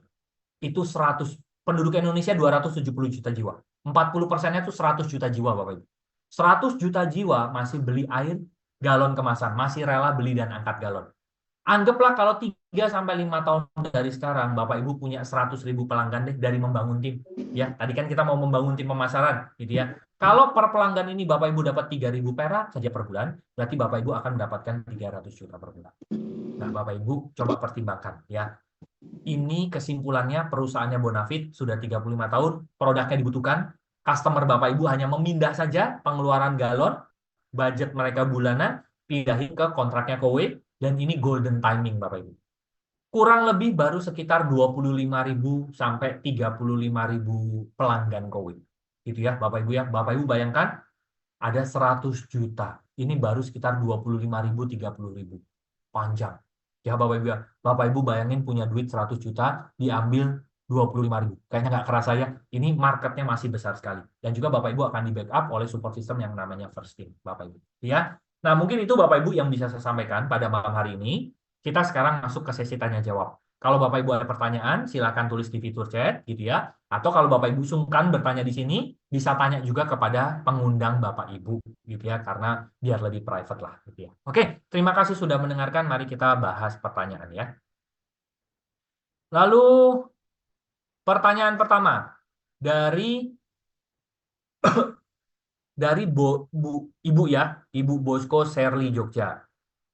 Itu 100, penduduk Indonesia 270 juta jiwa. 40%-nya itu 100 juta jiwa, Bapak Ibu. 100 juta jiwa masih beli air galon kemasan, masih rela beli dan angkat galon. Anggaplah kalau 3-5 tahun dari sekarang, Bapak Ibu punya 100.000 pelanggan deh dari membangun tim. Ya, tadi kan kita mau membangun tim pemasaran, gitu ya. Kalau per pelanggan ini Bapak Ibu dapat 3.000 perak saja per bulan, berarti Bapak Ibu akan mendapatkan 300 juta per bulan. Nah, Bapak Ibu coba pertimbangkan ya. Ini kesimpulannya perusahaannya Bonafit sudah 35 tahun, produknya dibutuhkan, customer Bapak Ibu hanya memindah saja pengeluaran galon, budget mereka bulanan, pindahin ke kontraknya KOWE, dan ini golden timing Bapak Ibu. Kurang lebih baru sekitar 25.000 sampai 35.000 pelanggan KOWE. Gitu ya Bapak Ibu ya. Bapak Ibu bayangkan ada 100 juta. Ini baru sekitar 25.000, 30.000. Panjang. Ya Bapak Ibu ya. Bapak Ibu bayangin punya duit 100 juta, diambil 25.000. Kayaknya nggak kerasa ya. Ini marketnya masih besar sekali. Dan juga Bapak Ibu akan di backup oleh support system yang namanya First Team. Bapak Ibu. Ya. Nah, mungkin itu Bapak Ibu yang bisa saya sampaikan pada malam hari ini. Kita sekarang masuk ke sesi tanya jawab. Kalau Bapak Ibu ada pertanyaan, silakan tulis di fitur chat gitu ya. Atau kalau Bapak Ibu sungkan bertanya di sini, bisa tanya juga kepada pengundang Bapak Ibu gitu ya, karena biar lebih private lah gitu ya. Oke, terima kasih sudah mendengarkan. Mari kita bahas pertanyaan ya. Lalu pertanyaan pertama dari Ibu ya, Ibu Bosko Serli Jogja.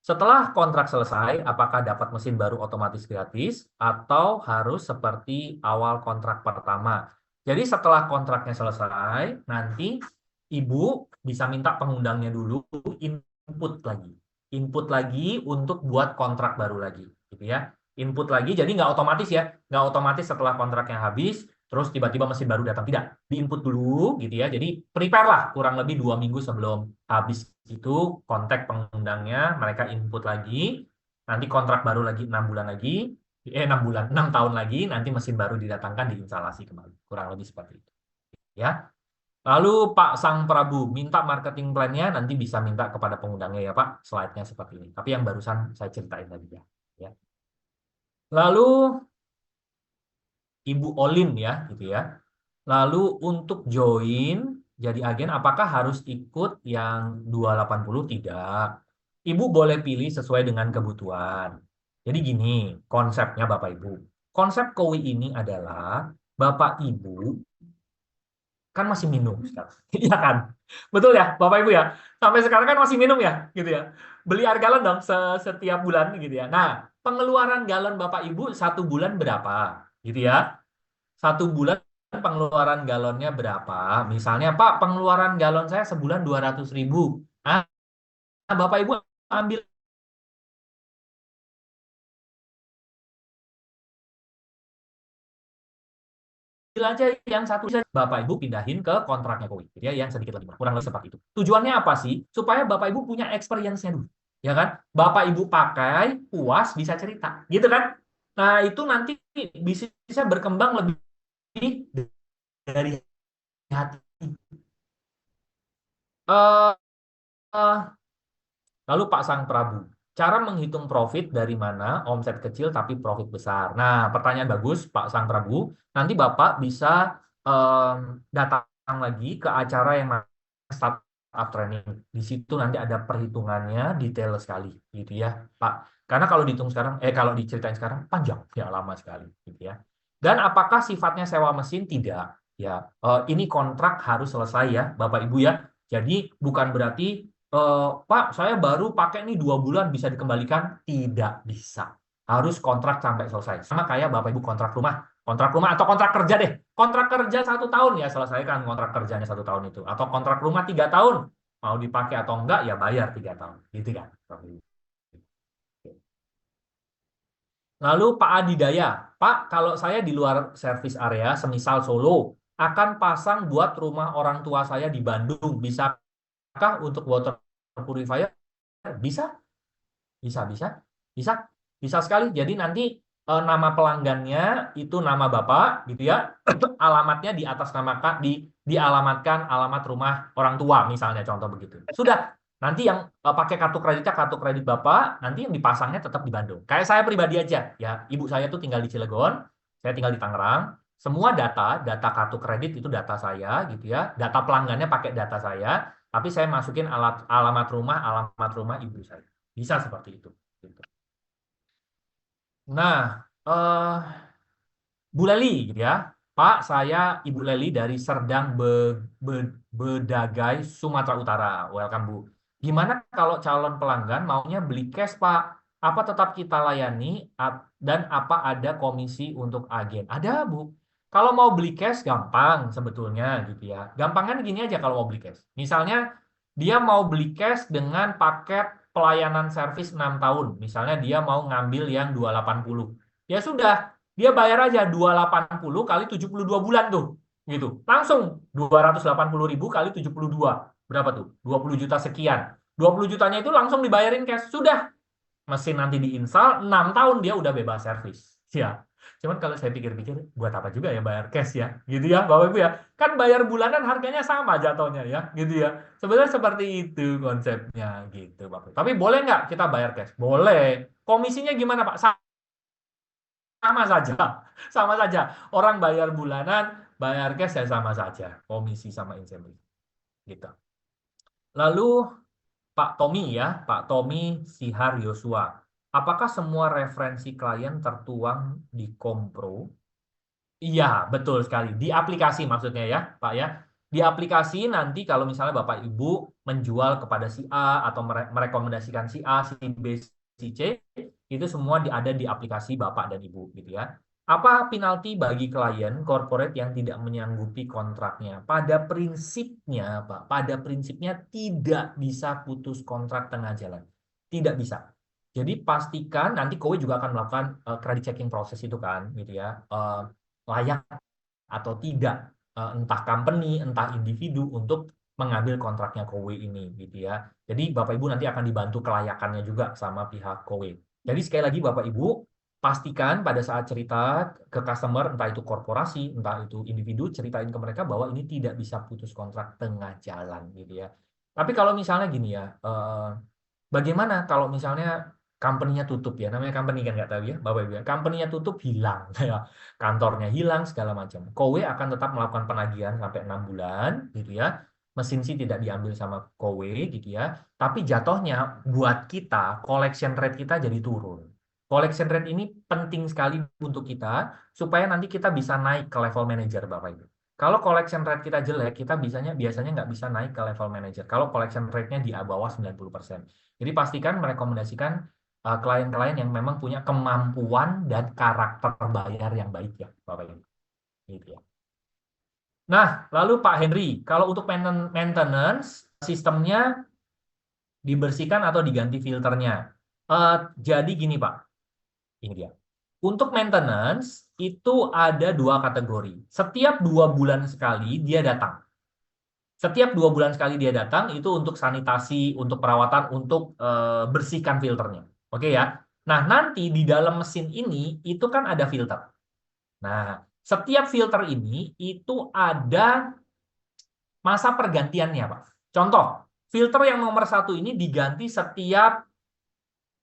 Setelah kontrak selesai, apakah dapat mesin baru otomatis gratis atau harus seperti awal kontrak pertama? Jadi setelah kontraknya selesai, nanti Ibu bisa minta pengundangnya dulu input lagi. Input lagi untuk buat kontrak baru lagi. Gitu ya. Input lagi, jadi nggak otomatis ya. Nggak otomatis setelah kontraknya habis, terus tiba-tiba mesin baru datang. Tidak, diinput dulu gitu ya. Jadi prepare lah kurang lebih 2 minggu sebelum habis itu kontak pengundangnya, mereka input lagi, nanti kontrak baru lagi 6 bulan lagi, 6 bulan, 6 tahun lagi, nanti mesin baru didatangkan diinstalasi kembali. Kurang lebih seperti itu. Ya. Lalu Pak Sang Prabu minta marketing plan-nya, nanti bisa minta kepada pengundangnya ya Pak, slide-nya seperti ini. Tapi yang barusan saya ceritain tadi ya. Ya. Lalu Ibu Olin ya, gitu ya. Lalu untuk join jadi agen, apakah harus ikut yang 280? Tidak. Ibu boleh pilih sesuai dengan kebutuhan. Jadi gini, konsepnya Bapak Ibu. Konsep KOWI ini adalah Bapak Ibu kan masih minum sekarang. Iya kan? Betul ya, Bapak Ibu ya? Sampai sekarang kan masih minum ya, gitu ya. Beli air galon dong setiap bulan gitu ya. Nah, pengeluaran galon Bapak Ibu 1 bulan berapa? Gitu ya. 1 bulan pengeluaran galonnya berapa? Misalnya, Pak, pengeluaran galon saya sebulan 200.000. Ah, Bapak Ibu ambil aja yang satu, Bapak Ibu pindahin ke kontraknya KOWI, ya, yang sedikit lebih murah. Kurang lebih seperti itu. Tujuannya apa sih? Supaya Bapak Ibu punya experience-nya dulu. Ya kan? Bapak Ibu pakai, puas, bisa cerita. Gitu kan? Nah, itu nanti bisa berkembang lebih dari hati. Eh, eh, Lalu Pak Sang Prabu, cara menghitung profit dari mana omset kecil tapi profit besar? Nah, pertanyaan bagus Pak Sang Prabu. Nanti Bapak bisa datang lagi ke acara yang startup training. Di situ nanti ada perhitungannya detail sekali, gitu ya, Pak. Karena kalau dihitung sekarang, kalau diceritain sekarang panjang, ya lama sekali, gitu ya. Dan apakah sifatnya sewa mesin? Tidak. Ya, ini kontrak harus selesai ya, Bapak Ibu ya. Jadi bukan berarti Pak, saya baru pakai nih 2 bulan bisa dikembalikan? Tidak bisa. Harus kontrak sampai selesai. Sama kayak Bapak Ibu kontrak rumah. Kontrak rumah atau kontrak kerja deh. Kontrak kerja 1 tahun ya selesaikan kontrak kerjanya 1 tahun itu. Atau kontrak rumah 3 tahun. Mau dipakai atau enggak ya bayar 3 tahun. Gitu kan. Lalu Pak Adidaya, Pak, kalau saya di luar service area, semisal Solo, akan pasang buat rumah orang tua saya di Bandung. Bisakah untuk water purifier? Bisa, bisa, bisa, bisa, bisa sekali. Jadi nanti nama pelanggannya itu nama Bapak, gitu ya. Alamatnya di atas nama Kak, dialamatkan alamat rumah orang tua, misalnya contoh begitu. Sudah, nanti yang pakai kartu kreditnya kartu kredit Bapak, nanti yang dipasangnya tetap di Bandung. Kayak saya pribadi aja, ya. Ibu saya tuh tinggal di Cilegon, saya tinggal di Tangerang. Semua data kartu kredit itu data saya, gitu ya. Data pelanggannya pakai data saya, tapi saya masukin alamat rumah ibu saya. Bisa seperti itu. Gitu. Nah, Bu Leli, gitu ya. Pak, saya Ibu Leli dari Serdang Bedagai, Sumatera Utara. Welcome, Bu. Gimana kalau calon pelanggan maunya beli cash, Pak? Apa tetap kita layani dan apa ada komisi untuk agen? Ada, Bu. Kalau mau beli cash gampang sebetulnya gitu ya. Gampangnya gini aja kalau mau beli cash. Misalnya dia mau beli cash dengan paket pelayanan servis 6 tahun. Misalnya dia mau ngambil yang 280. Ya sudah, dia bayar aja 280 kali 72 bulan tuh. Gitu. Langsung 280.000 kali 72. Berapa tuh? 20 juta sekian. 20 jutanya itu langsung dibayarin cash. Sudah. Mesin nanti diinstal, 6 tahun dia udah bebas servis. Ya, cuman kalau saya pikir-pikir, buat apa juga ya bayar cash ya, gitu ya, Bapak Ibu ya. Kan bayar bulanan harganya sama jatuhnya ya, gitu ya. Sebenarnya seperti itu konsepnya, gitu Bapak. Tapi boleh nggak kita bayar cash? Boleh. Komisinya gimana Pak? Sama saja, sama saja. Orang bayar bulanan, bayar cash ya sama saja. Komisi sama insentif, gitu. Lalu Pak Tommy ya, Pak Tommy Sihar Yosua. Apakah semua referensi klien tertuang di Kompro? Iya, betul sekali. Di aplikasi maksudnya ya, Pak ya. Di aplikasi nanti kalau misalnya Bapak Ibu menjual kepada si A atau merekomendasikan si A, si B, si C, itu semua ada di aplikasi Bapak dan Ibu gitu ya. Apa penalti bagi klien corporate yang tidak menyanggupi kontraknya? Pada prinsipnya, Pak, pada prinsipnya tidak bisa putus kontrak tengah jalan. Tidak bisa. Jadi pastikan nanti kowe juga akan melakukan credit checking proses itu kan, gitu ya. Layak atau tidak entah company, entah individu untuk mengambil kontraknya Kowe ini gitu ya. Jadi Bapak Ibu nanti akan dibantu kelayakannya juga sama pihak Kowe. Jadi sekali lagi Bapak Ibu pastikan pada saat cerita ke customer entah itu korporasi, entah itu individu, ceritain ke mereka bahwa ini tidak bisa putus kontrak tengah jalan gitu ya. Tapi kalau misalnya gini ya, bagaimana kalau misalnya company-nya tutup ya, namanya company kan nggak tahu ya, Bapak Ibu ya. Company-nya tutup hilang, ya. Kantornya hilang segala macam. Kowe akan tetap melakukan penagihan sampai 6 bulan, gitu ya. Mesin sih tidak diambil sama Kowe, gitu ya. Tapi jatuhnya buat kita, collection rate kita jadi turun. Collection rate ini penting sekali untuk kita, supaya nanti kita bisa naik ke level manager, Bapak Ibu. Kalau collection rate kita jelek, kita biasanya nggak bisa naik ke level manager. Kalau collection rate-nya di bawah 90%. Jadi pastikan merekomendasikan klien-klien yang memang punya kemampuan dan karakter bayar yang baik ya, Bapak Ibu. Gitu ya. Nah, lalu Pak Henry, kalau untuk maintenance, sistemnya dibersihkan atau diganti filternya. Jadi gini Pak, ini dia. Untuk maintenance, itu ada dua kategori. Setiap 2 bulan sekali dia datang. Setiap 2 bulan sekali dia datang, itu untuk sanitasi, untuk perawatan, untuk bersihkan filternya. Oke ya. Nah, nanti di dalam mesin ini, itu kan ada filter. Nah, setiap filter ini, itu ada masa pergantiannya, Pak. Contoh, filter yang nomor 1 ini diganti setiap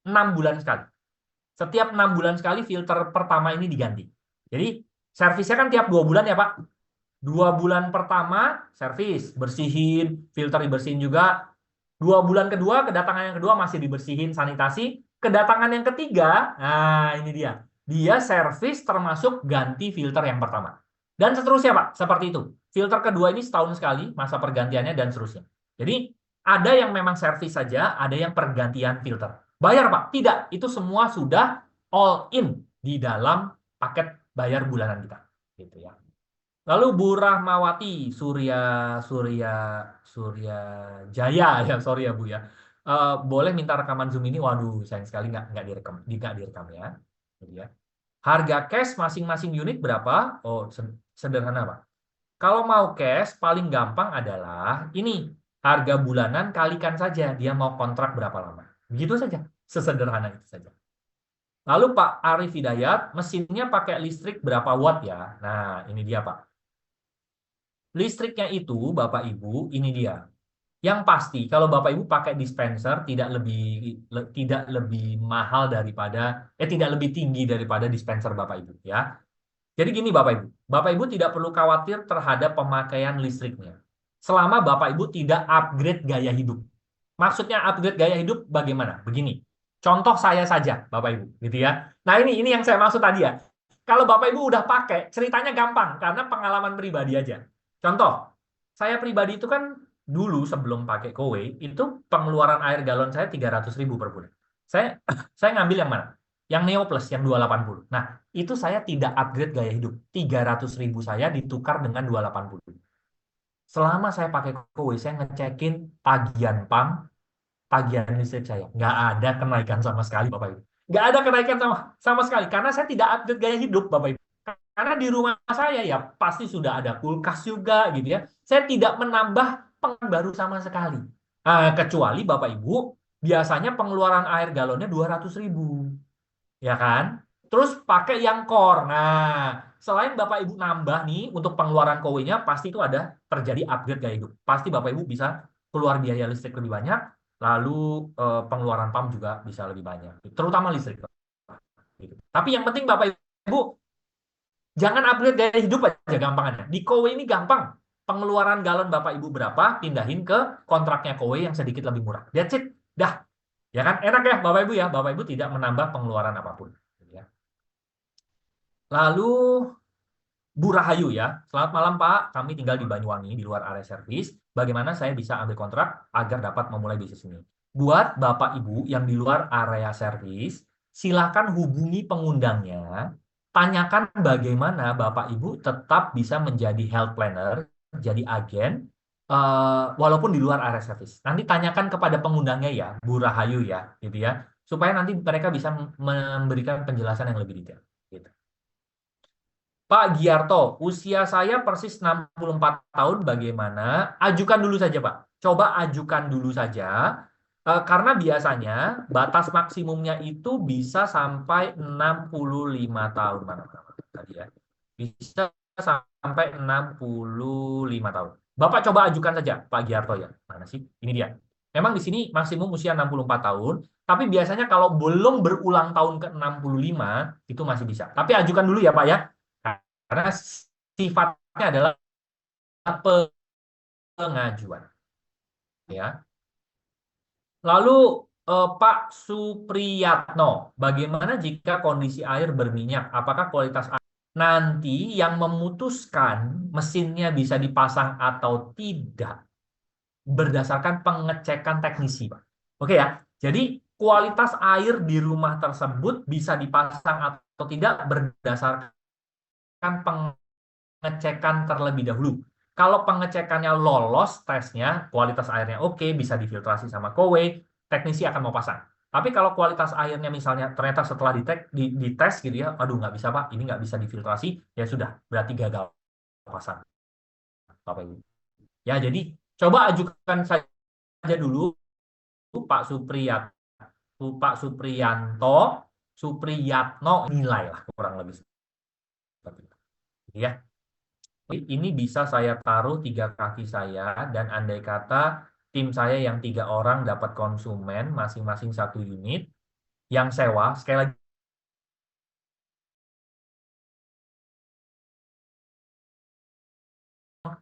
6 bulan sekali. Setiap 6 bulan sekali filter pertama ini diganti. Jadi, servisnya kan tiap 2 bulan ya, Pak. 2 bulan pertama servis, bersihin, filter dibersihin juga. 2 bulan kedua, kedatangan yang kedua masih dibersihin, sanitasi. Kedatangan yang ketiga, nah ini dia. Dia servis termasuk ganti filter yang pertama. Dan seterusnya Pak, seperti itu. Filter kedua ini setahun sekali, masa pergantiannya dan seterusnya. Jadi ada yang memang servis saja, ada yang pergantian filter. Bayar Pak? Tidak, itu semua sudah all in di dalam paket bayar bulanan kita. Gitu ya. Lalu Bu Rahmawati Surya Surya Surya Jaya ya, sorry ya Bu ya. Boleh minta rekaman Zoom ini? Waduh, sayang sekali nggak direkam, nggak direkam ya. Jadi ya. Harga cash masing-masing unit berapa? Oh, sederhana Pak. Kalau mau cash paling gampang adalah ini harga bulanan kalikan saja dia mau kontrak berapa lama. Begitu saja, sesederhana itu saja. Lalu Pak Arif Hidayat, mesinnya pakai listrik berapa watt ya? Nah, ini dia Pak. Listriknya itu, Bapak Ibu, ini dia. Yang pasti, kalau Bapak Ibu pakai dispenser tidak lebih mahal daripada, tidak lebih tinggi daripada dispenser Bapak Ibu, ya. Jadi gini Bapak Ibu, Bapak Ibu tidak perlu khawatir terhadap pemakaian listriknya. Selama Bapak Ibu tidak upgrade gaya hidup. Maksudnya upgrade gaya hidup bagaimana? Begini. Contoh saya saja, Bapak Ibu, gitu ya. Nah, ini yang saya maksud tadi ya. Kalau Bapak Ibu udah pakai, ceritanya gampang karena pengalaman pribadi aja. Contoh, saya pribadi itu kan dulu sebelum pakai Kowe, itu pengeluaran air galon saya 300.000 per bulan. Saya saya ngambil yang mana? Yang Neo Plus, yang 280. Nah, itu saya tidak upgrade gaya hidup. 300.000 saya ditukar dengan 280. Selama saya pakai Kowe, saya ngecekin tagihan PAM, tagihan listrik saya. Nggak ada kenaikan sama sekali, Bapak Ibu. Nggak ada kenaikan sama sekali. Karena saya tidak upgrade gaya hidup, Bapak Ibu. Karena di rumah saya ya pasti sudah ada kulkas juga gitu ya. Saya tidak menambah pengeluaran baru sama sekali. Kecuali Bapak Ibu biasanya pengeluaran air galonnya 200.000. Ya kan? terus pakai yang core. Nah, selain Bapak Ibu nambah nih untuk pengeluaran kowe-nya, pasti itu ada terjadi upgrade gaya hidup. Pasti Bapak Ibu bisa keluar biaya listrik lebih banyak, lalu pengeluaran pump juga bisa lebih banyak, terutama listrik. Gitu. Tapi yang penting Bapak Ibu jangan upgrade gaya hidup aja gampangannya. Di kowe ini gampang. Pengeluaran galon Bapak Ibu berapa, pindahin ke kontraknya kowe yang sedikit lebih murah. That's it. Dah. Ya kan? Enak ya Bapak Ibu ya. Bapak Ibu tidak menambah pengeluaran apapun. Ya. Lalu Bu Rahayu ya. Selamat malam Pak. Kami tinggal di Banyuwangi di luar area servis. Bagaimana saya bisa ambil kontrak agar dapat memulai bisnis ini? Buat Bapak Ibu yang di luar area servis, silakan hubungi pengundangnya. Tanyakan bagaimana Bapak Ibu tetap bisa menjadi health planner, jadi agen, walaupun di luar area servis. Nanti tanyakan kepada pengundangnya ya, Bu Rahayu ya, gitu ya, supaya nanti mereka bisa memberikan penjelasan yang lebih detail. Gitu. Pak Giarto, usia saya persis 64 tahun, bagaimana? Ajukan dulu saja, Pak. Coba ajukan dulu saja, karena biasanya batas maksimumnya itu bisa sampai 65 tahun. Mana tadi ya? Bisa sampai 65 tahun. Bapak coba ajukan saja, Pak Giarto ya. Mana sih? Ini dia. Memang di sini maksimum usia 64 tahun, tapi biasanya kalau belum berulang tahun ke 65, itu masih bisa. Tapi ajukan dulu ya, Pak ya. Karena sifatnya adalah pengajuan. Ya. Lalu Pak Supriyatno, bagaimana jika kondisi air berminyak? Apakah kualitas air nanti yang memutuskan mesinnya bisa dipasang atau tidak berdasarkan pengecekan teknisi, Pak? Oke ya. Jadi kualitas air di rumah tersebut bisa dipasang atau tidak berdasarkan pengecekan terlebih dahulu. Kalau pengecekannya lolos tesnya, kualitas airnya oke, bisa difiltrasi sama kowe, teknisi akan mau pasang. Tapi kalau kualitas airnya misalnya ternyata setelah dites gitu ya, aduh nggak bisa Pak, ini nggak bisa difiltrasi, ya sudah, berarti gagal pasang. Bapak Ibu. Ya, jadi coba ajukan saja dulu Pak Supriyat, Pak Supriyanto, Supriyatno, nilai lah kurang lebih seperti itu. Ya. Ini bisa saya taruh 3 kaki saya, dan andai kata tim saya yang 3 orang dapat konsumen masing-masing 1 unit yang sewa, sekali lagi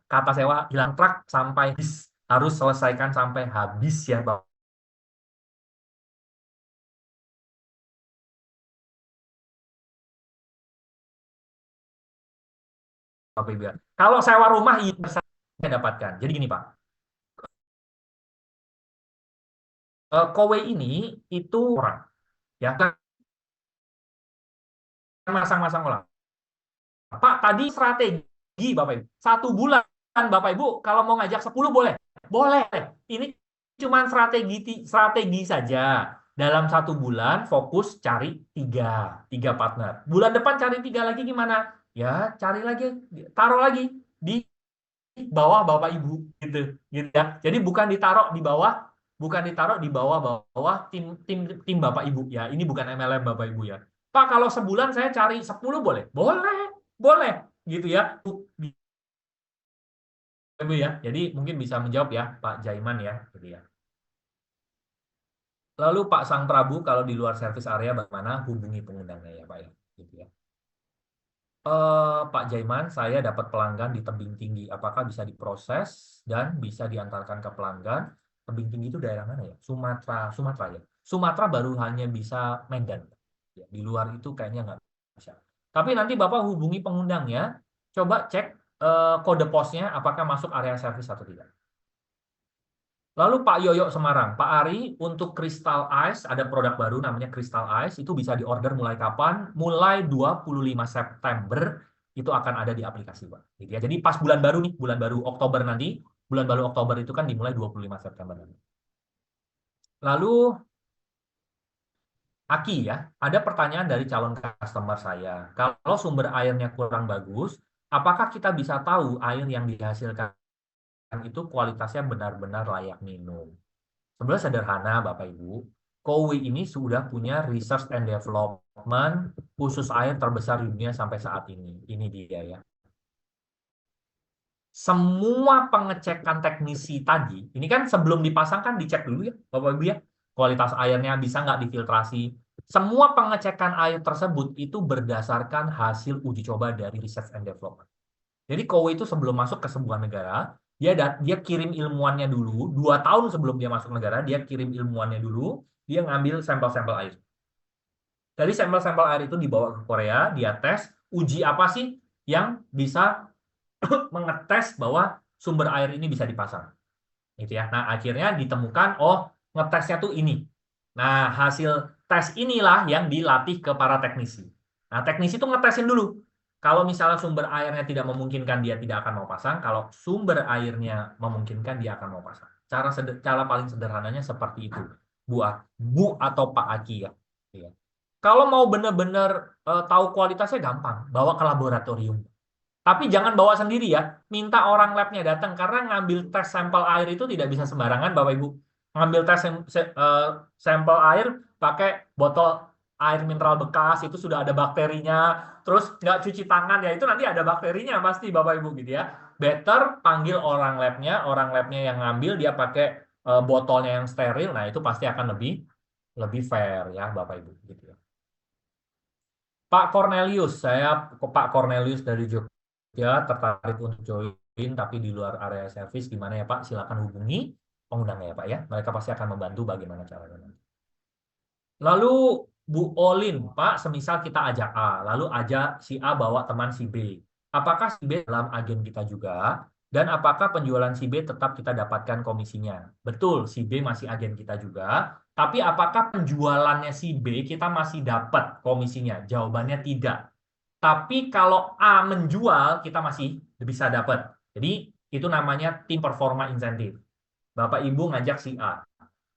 kata sewa hilang truk sampai habis, harus selesaikan sampai habis ya Bapak Ibu. Kalau sewa rumah itu saya dapatkan. Jadi gini Pak, kowe ini itu orang ya masang-masang orang. Pak, tadi strategi Bapak Ibu. 1 bulan Bapak Ibu, kalau mau ngajak 10 boleh. Boleh. Ini cuma strategi saja. Dalam 1 bulan fokus cari tiga partner. Bulan depan cari 3 lagi gimana? Ya, cari lagi, taruh lagi di bawah Bapak Ibu gitu, gitu ya. Jadi bukan ditaruh di bawah tim tim tim Bapak Ibu ya. Ini bukan MLM Bapak Ibu ya. Pak, kalau sebulan saya cari 10 boleh? Boleh, boleh gitu ya. Ibu ya. Jadi mungkin bisa menjawab ya Pak Jaiman ya, gitu ya. Lalu Pak Sang Prabu, kalau di luar service area bagaimana, hubungi pengundangnya ya Pak ya, gitu ya. Pak Jaiman, saya dapat pelanggan di tebing tinggi. Apakah bisa diproses dan bisa diantarkan ke pelanggan? Tebing tinggi itu daerah mana ya? Sumatera ya. Sumatera baru hanya bisa Medan. Ya, di luar itu kayaknya nggak bisa. Tapi nanti Bapak hubungi pengundangnya, coba cek kode posnya apakah masuk area servis atau tidak. Lalu Pak Yoyo Semarang, Pak Ari, untuk Crystal Ice ada produk baru namanya Crystal Ice, itu bisa diorder mulai kapan? Mulai 25 September itu akan ada di aplikasi, Pak. Gitu ya. Jadi pas bulan baru nih, bulan baru Oktober nanti, bulan baru Oktober itu kan dimulai 25 September nanti. Lalu Aki ya, ada pertanyaan dari calon customer saya. Kalau sumber airnya kurang bagus, apakah kita bisa tahu air yang dihasilkan itu kualitasnya benar-benar layak minum? Sebenarnya sederhana, Bapak Ibu. Kowe ini sudah punya research and development khusus air terbesar di dunia sampai saat ini. Ini dia ya. Semua pengecekan teknisi tadi, ini kan sebelum dipasang kan dicek dulu ya, Bapak Ibu ya. Kualitas airnya bisa nggak difiltrasi. Semua pengecekan air tersebut itu berdasarkan hasil uji coba dari research and development. Jadi Kowe itu sebelum masuk ke sebuah negara, dia kirim ilmuannya dulu, 2 tahun sebelum dia masuk negara, dia kirim ilmuannya dulu, dia ngambil sampel-sampel air. Dari sampel-sampel air itu dibawa ke Korea, dia tes, uji apa sih yang bisa mengetes bahwa sumber air ini bisa dipasang. Gitu ya. Nah, akhirnya ditemukan, oh, ngetesnya tuh ini. Nah, hasil tes inilah yang dilatih ke para teknisi. Nah, teknisi itu ngetesin dulu. Kalau misalnya sumber airnya tidak memungkinkan, dia tidak akan mau pasang. Kalau sumber airnya memungkinkan, dia akan mau pasang. Cara paling sederhananya seperti itu. Bu atau Pak Aki ya. Iya. Kalau mau benar-benar tahu kualitasnya gampang, bawa ke laboratorium. Tapi jangan bawa sendiri ya. Minta orang labnya datang karena ngambil tes sampel air itu tidak bisa sembarangan, Bapak Ibu. Ngambil tes sampel air pakai botol air mineral bekas itu sudah ada bakterinya, terus nggak cuci tangan ya itu nanti ada bakterinya pasti Bapak Ibu gitu ya. Better panggil orang labnya yang ngambil dia pakai botolnya yang steril, nah itu pasti akan lebih lebih fair ya Bapak Ibu gitu ya. Pak Cornelius, Pak Cornelius dari Jogja tertarik untuk join tapi di luar area servis gimana ya Pak? Silakan hubungi pengundangnya ya Pak ya. Mereka pasti akan membantu bagaimana caranya. Lalu Bu Olin, Pak, semisal kita ajak A, lalu ajak si A bawa teman si B. Apakah si B dalam agen kita juga? Dan apakah penjualan si B tetap kita dapatkan komisinya? Betul, si B masih agen kita juga. Tapi apakah penjualannya si B kita masih dapat komisinya? Jawabannya tidak. Tapi kalau A menjual, kita masih bisa dapat. Jadi itu namanya tim performa insentif. Bapak Ibu ngajak si A.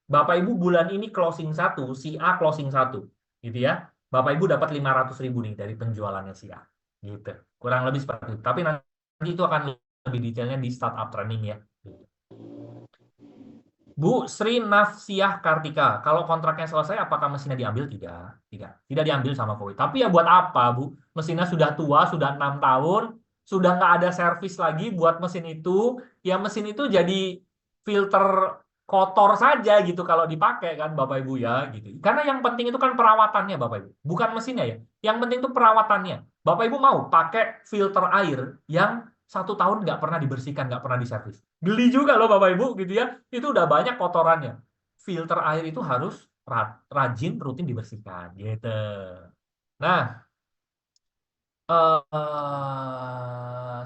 Bapak Ibu bulan ini closing satu, si A closing satu, gitu ya. Bapak Ibu dapat 500.000 nih dari penjualannya si A, gitu. Kurang lebih seperti itu. Tapi nanti itu akan lebih detailnya di startup training ya. Bu Sri Nafsiah Kartika, kalau kontraknya selesai, apakah mesinnya diambil? Tidak diambil sama Kowi. Tapi ya buat apa, Bu? Mesinnya sudah tua, sudah 6 tahun, sudah nggak ada servis lagi buat mesin itu. Ya mesin itu jadi filter kotor saja gitu kalau dipakai kan, Bapak Ibu ya, gitu. Karena yang penting itu kan perawatannya, Bapak Ibu, bukan mesinnya ya. Yang penting itu perawatannya. Bapak Ibu mau pakai filter air yang 1 tahun nggak pernah dibersihkan, nggak pernah diservis. Geli juga loh Bapak Ibu gitu ya. Itu udah banyak kotorannya. Filter air itu harus rajin, rutin dibersihkan gitu. Nah,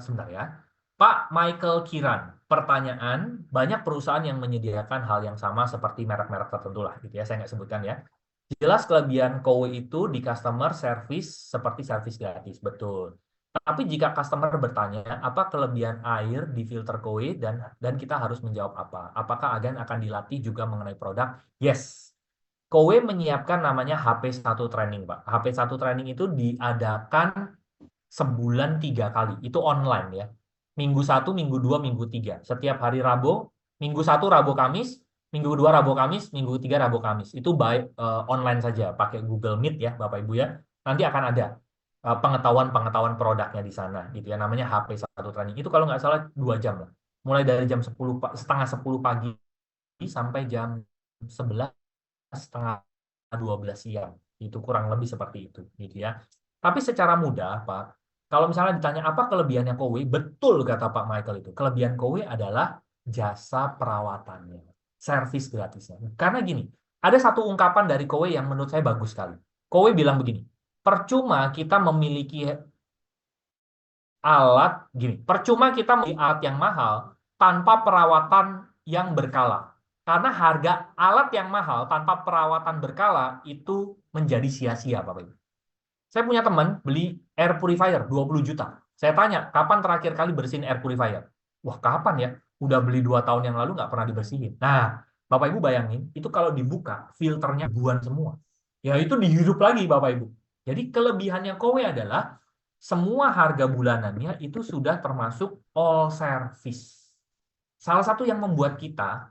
sebentar ya. Pak Michael Kiran, pertanyaan, banyak perusahaan yang menyediakan hal yang sama seperti merek-merek tertentu lah gitu ya. Saya nggak sebutkan ya. Jelas kelebihan Kowe itu di customer service seperti service gratis, betul. Tapi jika customer bertanya, apa kelebihan air di filter Kowe dan kita harus menjawab apa? Apakah agen akan dilatih juga mengenai produk? Yes. Kowe menyiapkan namanya HP1 training, Pak. HP1 training itu diadakan sebulan 3 kali. Itu online ya. Minggu 1, Minggu 2, Minggu 3. Setiap hari Rabu, Minggu 1 Rabu Kamis, Minggu 2 Rabu Kamis, Minggu 3 Rabu Kamis. Itu by online saja, pakai Google Meet ya, Bapak Ibu ya. Nanti akan ada pengetahuan-pengetahuan produknya di sana gitu ya. Namanya HP1 training. Itu kalau nggak salah 2 jam lah. Mulai dari jam 10 setengah 10 pagi sampai jam 11 setengah 12 siang. Itu kurang lebih seperti itu gitu ya. Tapi secara mudah, Pak, kalau misalnya ditanya apa kelebihannya Kowe, betul kata Pak Michael itu. Kelebihan Kowe adalah jasa perawatannya, servis gratisnya. Karena gini, ada satu ungkapan dari Kowe yang menurut saya bagus sekali. Kowe bilang begini, percuma kita memiliki alat, gini, percuma kita memiliki alat yang mahal tanpa perawatan yang berkala. Karena harga alat yang mahal tanpa perawatan berkala itu menjadi sia-sia, Bapak Ibu. Saya punya teman beli air purifier 20 juta. Saya tanya, kapan terakhir kali bersihin air purifier? Wah, kapan ya? Udah beli 2 tahun yang lalu nggak pernah dibersihin. Nah, Bapak Ibu bayangin, itu kalau dibuka, filternya buan semua. Ya, itu dihidup lagi, Bapak Ibu. Jadi kelebihannya Kowe adalah semua harga bulanannya itu sudah termasuk all service. Salah satu yang membuat kita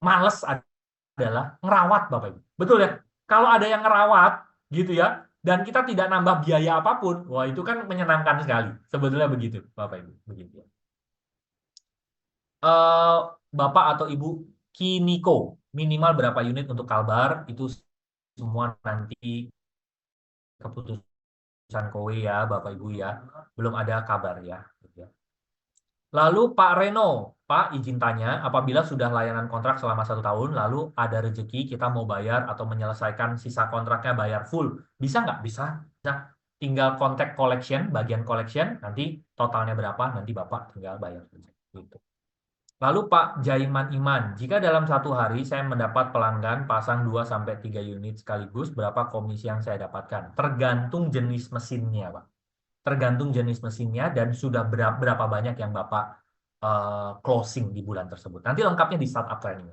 males adalah ngerawat Bapak Ibu. Betul ya? Kalau ada yang ngerawat gitu ya, dan kita tidak nambah biaya apapun, wah itu kan menyenangkan sekali. Sebetulnya begitu Bapak Ibu, begitu ya. Eh, Bapak atau Ibu Kiniko, minimal berapa unit untuk Kalbar itu semua nanti keputusan kowe ya Bapak Ibu ya. Belum ada kabar ya. Gitu ya. Lalu Pak Reno, Pak izin tanya, apabila sudah layanan kontrak selama 1 tahun, lalu ada rezeki kita mau bayar atau menyelesaikan sisa kontraknya bayar full, bisa nggak? Bisa. Bisa. Tinggal kontak collection, bagian collection, nanti totalnya berapa, nanti Bapak tinggal bayar. Gitu. Lalu Pak Jaiman Iman, jika dalam 1 hari saya mendapat pelanggan pasang 2 sampai 3 unit sekaligus, berapa komisi yang saya dapatkan? Tergantung jenis mesinnya, Pak. Tergantung jenis mesinnya dan sudah berapa banyak yang Bapak closing di bulan tersebut. Nanti lengkapnya di startup training.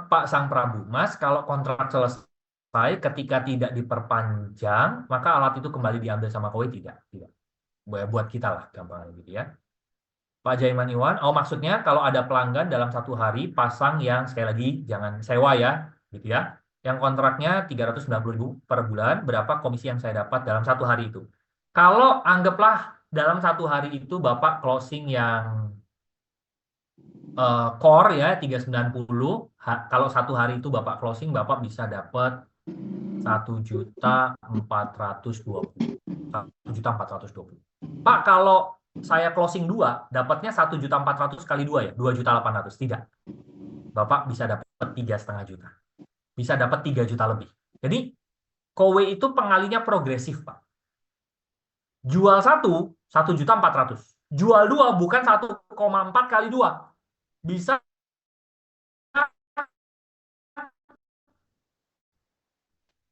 Pak Sang Prabu, Mas, kalau kontrak selesai ketika tidak diperpanjang, maka alat itu kembali diambil sama kowe tidak? Tidak. Buat kita lah, gampang gitu ya. Pak Jaiman Iwan, oh maksudnya kalau ada pelanggan dalam 1 hari pasang yang sekali lagi jangan sewa ya, gitu ya. Yang kontraknya 390.000 per bulan, berapa komisi yang saya dapat dalam 1 hari itu? Kalau anggaplah dalam 1 hari itu Bapak closing yang core ya 390, kalau 1 hari itu Bapak closing, Bapak bisa dapat 1.420. 1.420. Pak, kalau saya closing 2, dapatnya 1.400 kali 2 ya, 2.800. Tidak. Bapak bisa dapat 3,5 juta. Bisa dapat 3 juta lebih. Jadi, kowe itu pengalinya progresif, Pak. Jual 1.400. Jual 2 bukan 1,4 kali 2. Bisa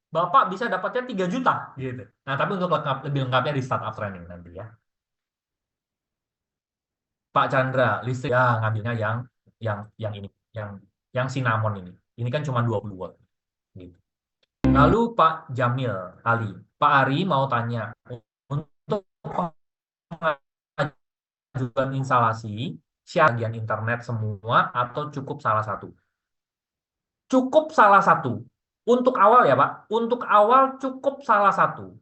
Bapak bisa dapatnya 3 juta gitu. Nah, tapi untuk lebih lengkapnya di startup training nanti ya. Pak Chandra, listrik ya ngambilnya yang ini, yang cinnamon ini. Ini kan cuma 20 watt gitu. Lalu Pak Jamil Ali, Pak Ari mau tanya, untuk pengajuan instalasi, siapa bagian internet semua atau cukup salah satu? Cukup salah satu. Untuk awal ya Pak, untuk awal cukup salah satu.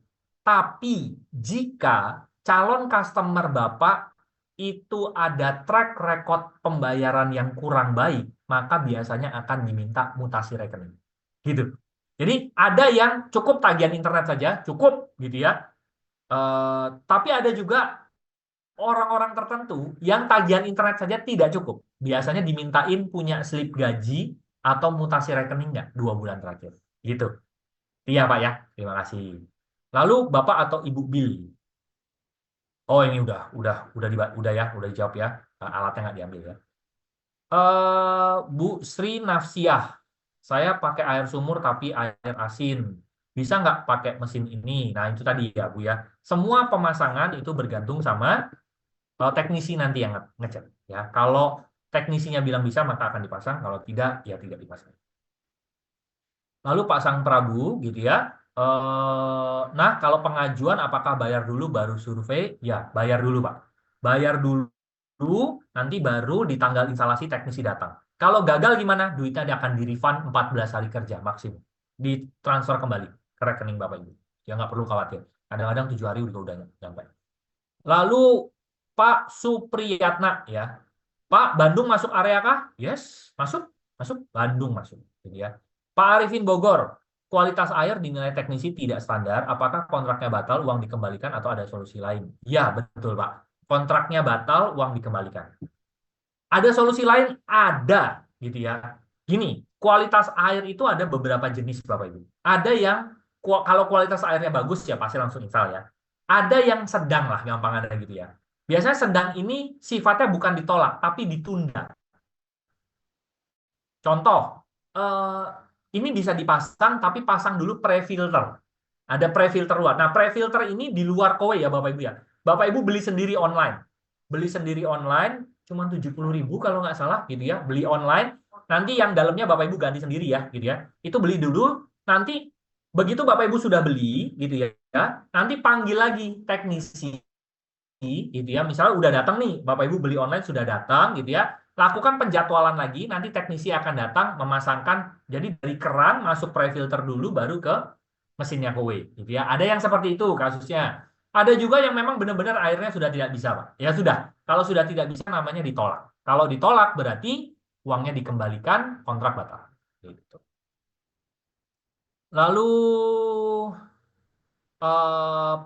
Tapi jika calon customer Bapak itu ada track record pembayaran yang kurang baik, maka biasanya akan diminta mutasi rekening. Gitu. Jadi ada yang cukup tagihan internet saja, cukup gitu ya. Tapi ada juga orang-orang tertentu yang tagihan internet saja tidak cukup. Biasanya dimintain punya slip gaji atau mutasi rekening nggak 2 bulan terakhir. Gitu. Iya Pak ya, terima kasih. Lalu Bapak atau Ibu Billy. Oh ini udah dijawab ya. Alatnya nggak diambil ya. Bu Sri Nafsiah, saya pakai air sumur tapi air asin. Bisa nggak pakai mesin ini? Nah itu tadi ya Bu ya. Semua pemasangan itu bergantung sama teknisi nanti yang ngecek. Ya, kalau teknisinya bilang bisa maka akan dipasang. Kalau tidak ya tidak dipasang. Lalu Pak Sang Prabu gitu ya. Nah, kalau pengajuan apakah bayar dulu baru survei? Ya, bayar dulu Pak. Bayar dulu, nanti baru di tanggal instalasi teknisi datang. Kalau gagal gimana? Duitnya akan di-refund 14 hari kerja maksimum. Ditransfer kembali ke rekening Bapak Ibu. Ya nggak perlu khawatir. Kadang-kadang 7 hari udah nyampe. Lalu Pak Supriyatna ya. Pak, Bandung masuk area kah? Yes, masuk. Masuk. Bandung masuk. Jadi ya. Pak Arifin Bogor, kualitas air dinilai teknisi tidak standar. Apakah kontraknya batal, uang dikembalikan atau ada solusi lain? Ya, betul Pak. Kontraknya batal, uang dikembalikan. Ada solusi lain? Ada, gitu ya. Gini, kualitas air itu ada beberapa jenis Bapak Ibu. Ada yang kalau kualitas airnya bagus ya pasti langsung install ya. Ada yang sedang lah, gampang ada gitu ya. Biasanya sedang ini sifatnya bukan ditolak, tapi ditunda. Contoh, ini bisa dipasang, tapi pasang dulu pre-filter. Ada pre-filter luar. Nah, pre-filter ini di luar kowe ya, Bapak Ibu ya. Bapak Ibu beli sendiri online. Beli sendiri online, cuma 70.000 kalau nggak salah, gitu ya. Beli online, nanti yang dalamnya Bapak Ibu ganti sendiri ya, gitu ya. Itu beli dulu, nanti begitu Bapak Ibu sudah beli, gitu ya, nanti panggil lagi teknisi, gitu ya. Misalnya udah datang nih, Bapak Ibu beli online sudah datang, gitu ya. lakukan penjadwalan lagi, nanti teknisi akan datang memasangkan, jadi dari keran masuk pre-filter dulu, baru ke mesinnya kowe, gitu ya. Ada yang seperti itu kasusnya. Ada juga yang memang benar-benar airnya sudah tidak bisa, Pak. Ya sudah, kalau sudah tidak bisa namanya ditolak. Kalau ditolak berarti uangnya dikembalikan, kontrak batal. Gitu. Lalu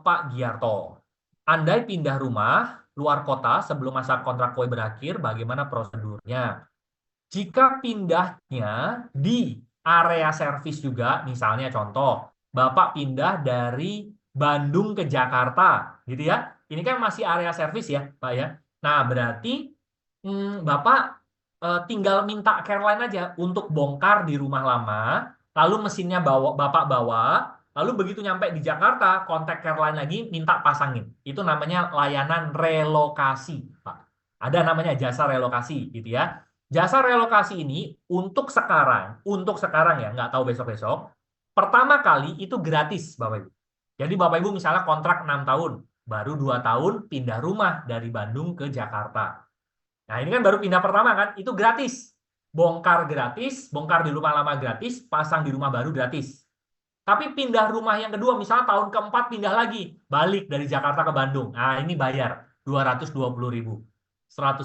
Pak Giarto, andai pindah rumah luar kota sebelum masa kontrak kowe berakhir, bagaimana prosedurnya? Jika pindahnya di area servis juga, misalnya contoh, Bapak pindah dari Bandung ke Jakarta, gitu ya. Ini kan masih area servis ya, Pak ya. Nah, berarti Bapak tinggal minta Caroline aja untuk bongkar di rumah lama, lalu mesinnya Bapak bawa, lalu begitu nyampe di Jakarta, kontak Caroline lagi, minta pasangin. Itu namanya layanan relokasi, Pak. Ada namanya jasa relokasi, gitu ya. Jasa relokasi ini untuk sekarang ya, nggak tahu besok-besok, pertama kali itu gratis, Bapak Ibu. Jadi Bapak Ibu misalnya kontrak 6 tahun, baru 2 tahun pindah rumah dari Bandung ke Jakarta. Nah ini kan baru pindah pertama kan, itu gratis. Bongkar di rumah lama gratis, pasang di rumah baru gratis. Tapi pindah rumah yang kedua, misalnya tahun keempat pindah lagi, balik dari Jakarta ke Bandung. Nah ini bayar 220.000. 110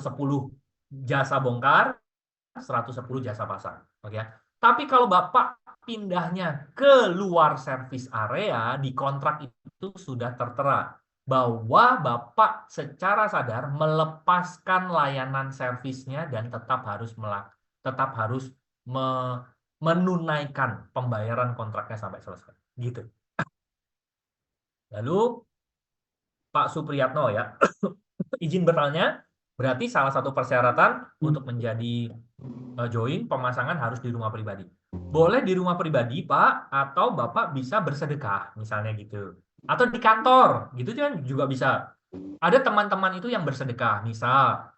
jasa bongkar, 110 jasa pasang. Oke. Tapi kalau Bapak pindahnya ke luar servis area, di kontrak itu sudah tertera bahwa Bapak secara sadar melepaskan layanan servisnya dan tetap harus menunaikan pembayaran kontraknya sampai selesai. Gitu. Lalu Pak Supriyatno ya, izin bertanya, berarti salah satu persyaratan untuk menjadi join pemasangan harus di rumah pribadi. Boleh di rumah pribadi, Pak, atau Bapak bisa bersedekah, misalnya gitu. Atau di kantor, gitu kan juga bisa. Ada teman-teman itu yang bersedekah, misal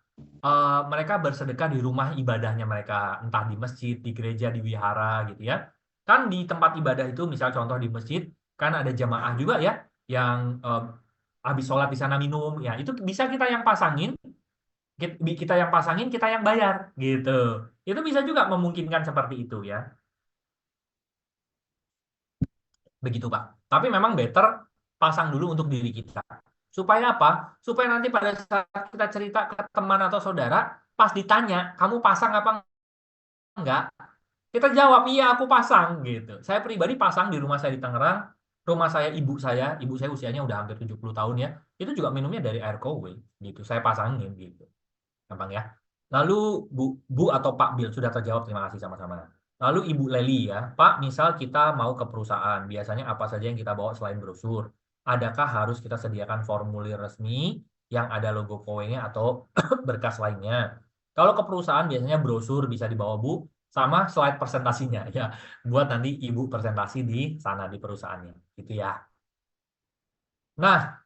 mereka bersedekah di rumah ibadahnya mereka, entah di masjid, di gereja, di wihara, gitu ya. Kan di tempat ibadah itu, misal contoh di masjid, kan ada jamaah juga ya, yang habis sholat di sana minum, ya itu bisa kita yang pasangin, kita yang bayar gitu. Itu bisa juga memungkinkan seperti itu ya. Begitu, Pak. Tapi memang better pasang dulu untuk diri kita. Supaya apa? Supaya nanti pada saat kita cerita ke teman atau saudara, pas ditanya, kamu pasang apa enggak? Kita jawab, iya aku pasang gitu. Saya pribadi pasang di rumah saya di Tangerang, rumah saya ibu saya usianya udah hampir 70 tahun ya. Itu juga minumnya dari air kowe gitu. Saya pasangin gitu. Gampang ya. Lalu Bu atau Pak Bill sudah terjawab, terima kasih sama-sama. Lalu Ibu Leli ya, Pak, misal kita mau ke perusahaan, biasanya apa saja yang kita bawa selain brosur? Adakah harus kita sediakan formulir resmi yang ada logo kowe-nya atau berkas lainnya? Kalau ke perusahaan biasanya brosur bisa dibawa Bu, sama slide presentasinya ya, buat nanti Ibu presentasi di sana di perusahaannya, gitu ya. Nah,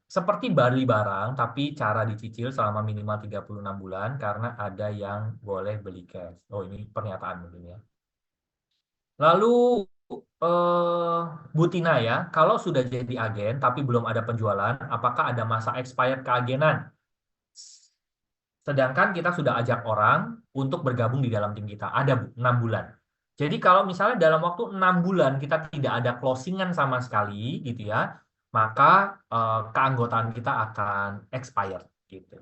seperti beli barang, tapi cara dicicil selama minimal 36 bulan karena ada yang boleh beli cash. Oh, ini pernyataan mungkin ya. Lalu, Bu Tina ya, kalau sudah jadi agen tapi belum ada penjualan, apakah ada masa expired keagenan? Sedangkan kita sudah ajak orang untuk bergabung di dalam tim kita. Ada, Bu, 6 bulan. Jadi kalau misalnya dalam waktu 6 bulan kita tidak ada closingan sama sekali, gitu ya, maka keanggotaan kita akan expired gitu.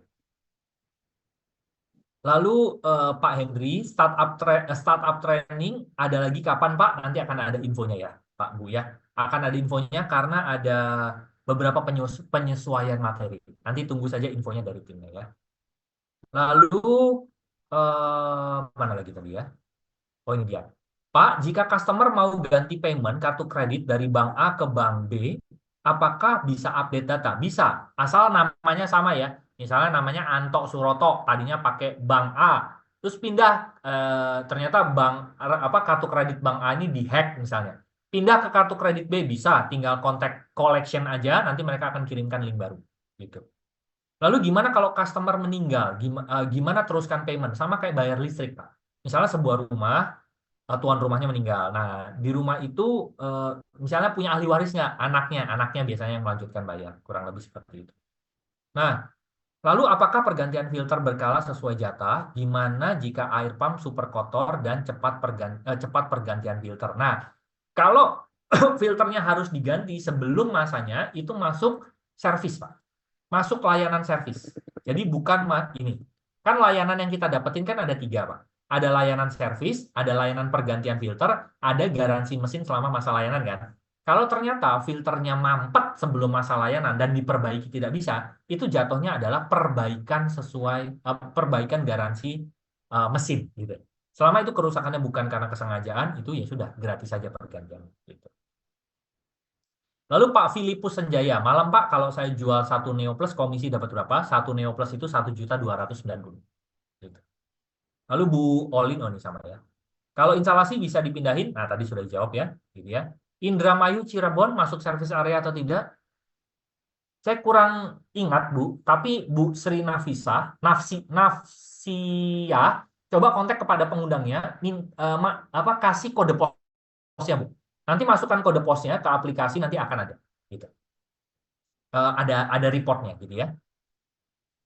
Lalu Pak Hendri, startup training ada lagi kapan Pak? Nanti akan ada infonya ya, Pak Bu ya. Akan ada infonya karena ada beberapa penyesuaian materi. Nanti tunggu saja infonya dari timnya ya. Lalu mana lagi tadi ya? Oh ini dia. Pak, jika customer mau ganti payment kartu kredit dari bank A ke bank B, apakah bisa update data? Bisa, asal namanya sama ya. Misalnya namanya Anto Suroto, tadinya pakai bank A, terus pindah ternyata bank apa kartu kredit bank A ini dihack misalnya. Pindah ke kartu kredit B bisa, tinggal kontak collection aja, nanti mereka akan kirimkan link baru. Gitu. Lalu gimana kalau customer meninggal? Gimana teruskan payment? Sama kayak bayar listrik, Pak. Misalnya sebuah rumah, tuan rumahnya meninggal. Nah, di rumah itu misalnya punya ahli warisnya, anaknya biasanya yang melanjutkan bayar, kurang lebih seperti itu. Nah, Lalu apakah pergantian filter berkala sesuai jatah? Gimana jika air pump super kotor dan cepat pergantian filter? Nah, kalau filternya harus diganti sebelum masanya, itu masuk servis, Pak. Masuk layanan servis. Jadi bukan ini. Kan layanan yang kita dapetin kan ada 3, Pak. Ada layanan servis, ada layanan pergantian filter, ada garansi mesin selama masa layanan kan. Kalau ternyata filternya mampet sebelum masa layanan dan diperbaiki tidak bisa, itu jatuhnya adalah perbaikan garansi mesin gitu. Selama itu kerusakannya bukan karena kesengajaan, itu ya sudah gratis saja pergantian gitu. Lalu Pak Filipus Senjaya, malam Pak, kalau saya jual satu Neo Plus komisi dapat berapa? Satu Neo Plus itu 1.290.000. Gitu. Lalu Bu Olin, oh ini sama ya. Kalau instalasi bisa dipindahin, nah tadi sudah dijawab ya, gitu ya. Indramayu Cirebon masuk servis area atau tidak? Saya kurang ingat Bu, tapi Bu Sri Nafsia, coba kontak kepada pengundangnya, kasih kode posnya Bu. Nanti masukkan kode posnya ke aplikasi, nanti akan ada. Gitu. Ada reportnya gitu ya.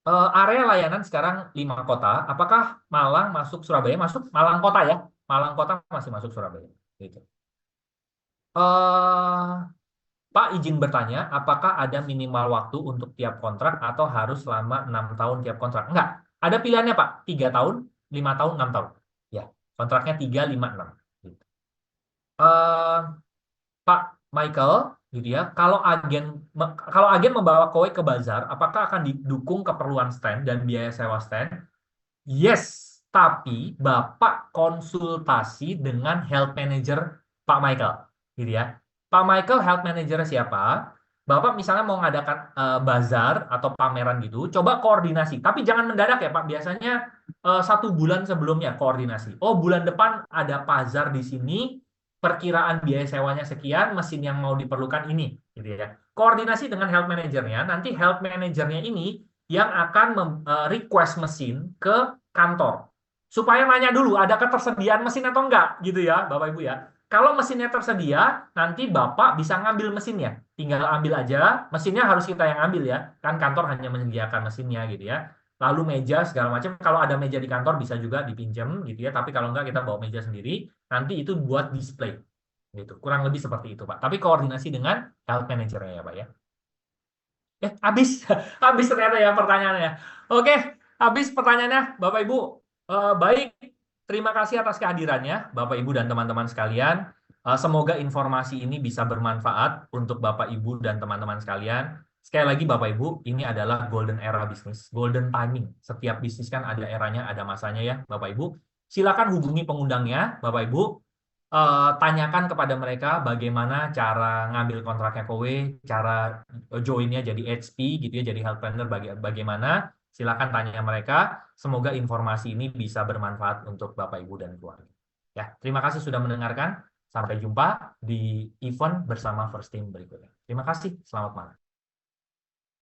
Area layanan sekarang 5 kota. Apakah Malang masuk Surabaya? Masuk Malang kota ya. Malang kota masih masuk Surabaya. Gitu. Eh, Pak izin bertanya, apakah ada minimal waktu untuk tiap kontrak atau harus selama 6 tahun tiap kontrak? Enggak. Ada pilihannya Pak. 3 tahun, 5 tahun, 6 tahun. Ya, kontraknya 3, 5, 6. Gitu. Eh, Pak Michael, gitu ya. Kalau agen membawa kowe ke bazar, apakah akan didukung keperluan stand dan biaya sewa stand? Yes, tapi Bapak konsultasi dengan health manager Pak Michael, gitu ya. Pak Michael health manager siapa? Bapak misalnya mau ngadakan bazar atau pameran gitu, coba koordinasi. Tapi jangan mendadak ya Pak. Biasanya 1 bulan sebelumnya koordinasi. Oh, bulan depan ada bazar di sini, perkiraan biaya sewanya sekian, mesin yang mau diperlukan ini, gitu ya. Koordinasi dengan health manajernya. Nanti health manajernya ini yang akan request mesin ke kantor. Supaya nanya dulu, ada ketersediaan mesin atau enggak, gitu ya, Bapak Ibu ya. Kalau mesinnya tersedia, nanti Bapak bisa ngambil mesinnya. Tinggal ambil aja, mesinnya harus kita yang ambil ya. Kan kantor hanya menyediakan mesinnya gitu ya. Lalu meja segala macam, kalau ada meja di kantor bisa juga dipinjam gitu ya. Tapi kalau enggak kita bawa meja sendiri, nanti itu buat display. Gitu. Kurang lebih seperti itu, Pak. Tapi koordinasi dengan health manager-nya ya, Pak ya. Habis. Habis ternyata ya pertanyaannya. Oke, habis pertanyaannya, Bapak Ibu. Baik, terima kasih atas kehadirannya, Bapak Ibu dan teman-teman sekalian. Semoga informasi ini bisa bermanfaat untuk Bapak Ibu dan teman-teman sekalian. Sekali lagi, Bapak Ibu, ini adalah golden era bisnis, golden timing. Setiap bisnis kan ada eranya, ada masanya ya, Bapak Ibu. Silakan hubungi pengundangnya, Bapak Ibu. Tanyakan kepada mereka bagaimana cara ngambil kontraknya Kowe, cara joinnya jadi HP gitu ya, jadi health planner bagaimana. Silakan tanya mereka. Semoga informasi ini bisa bermanfaat untuk Bapak Ibu dan keluarga. Ya, terima kasih sudah mendengarkan. Sampai jumpa di event bersama First Team berikutnya. Terima kasih. Selamat malam.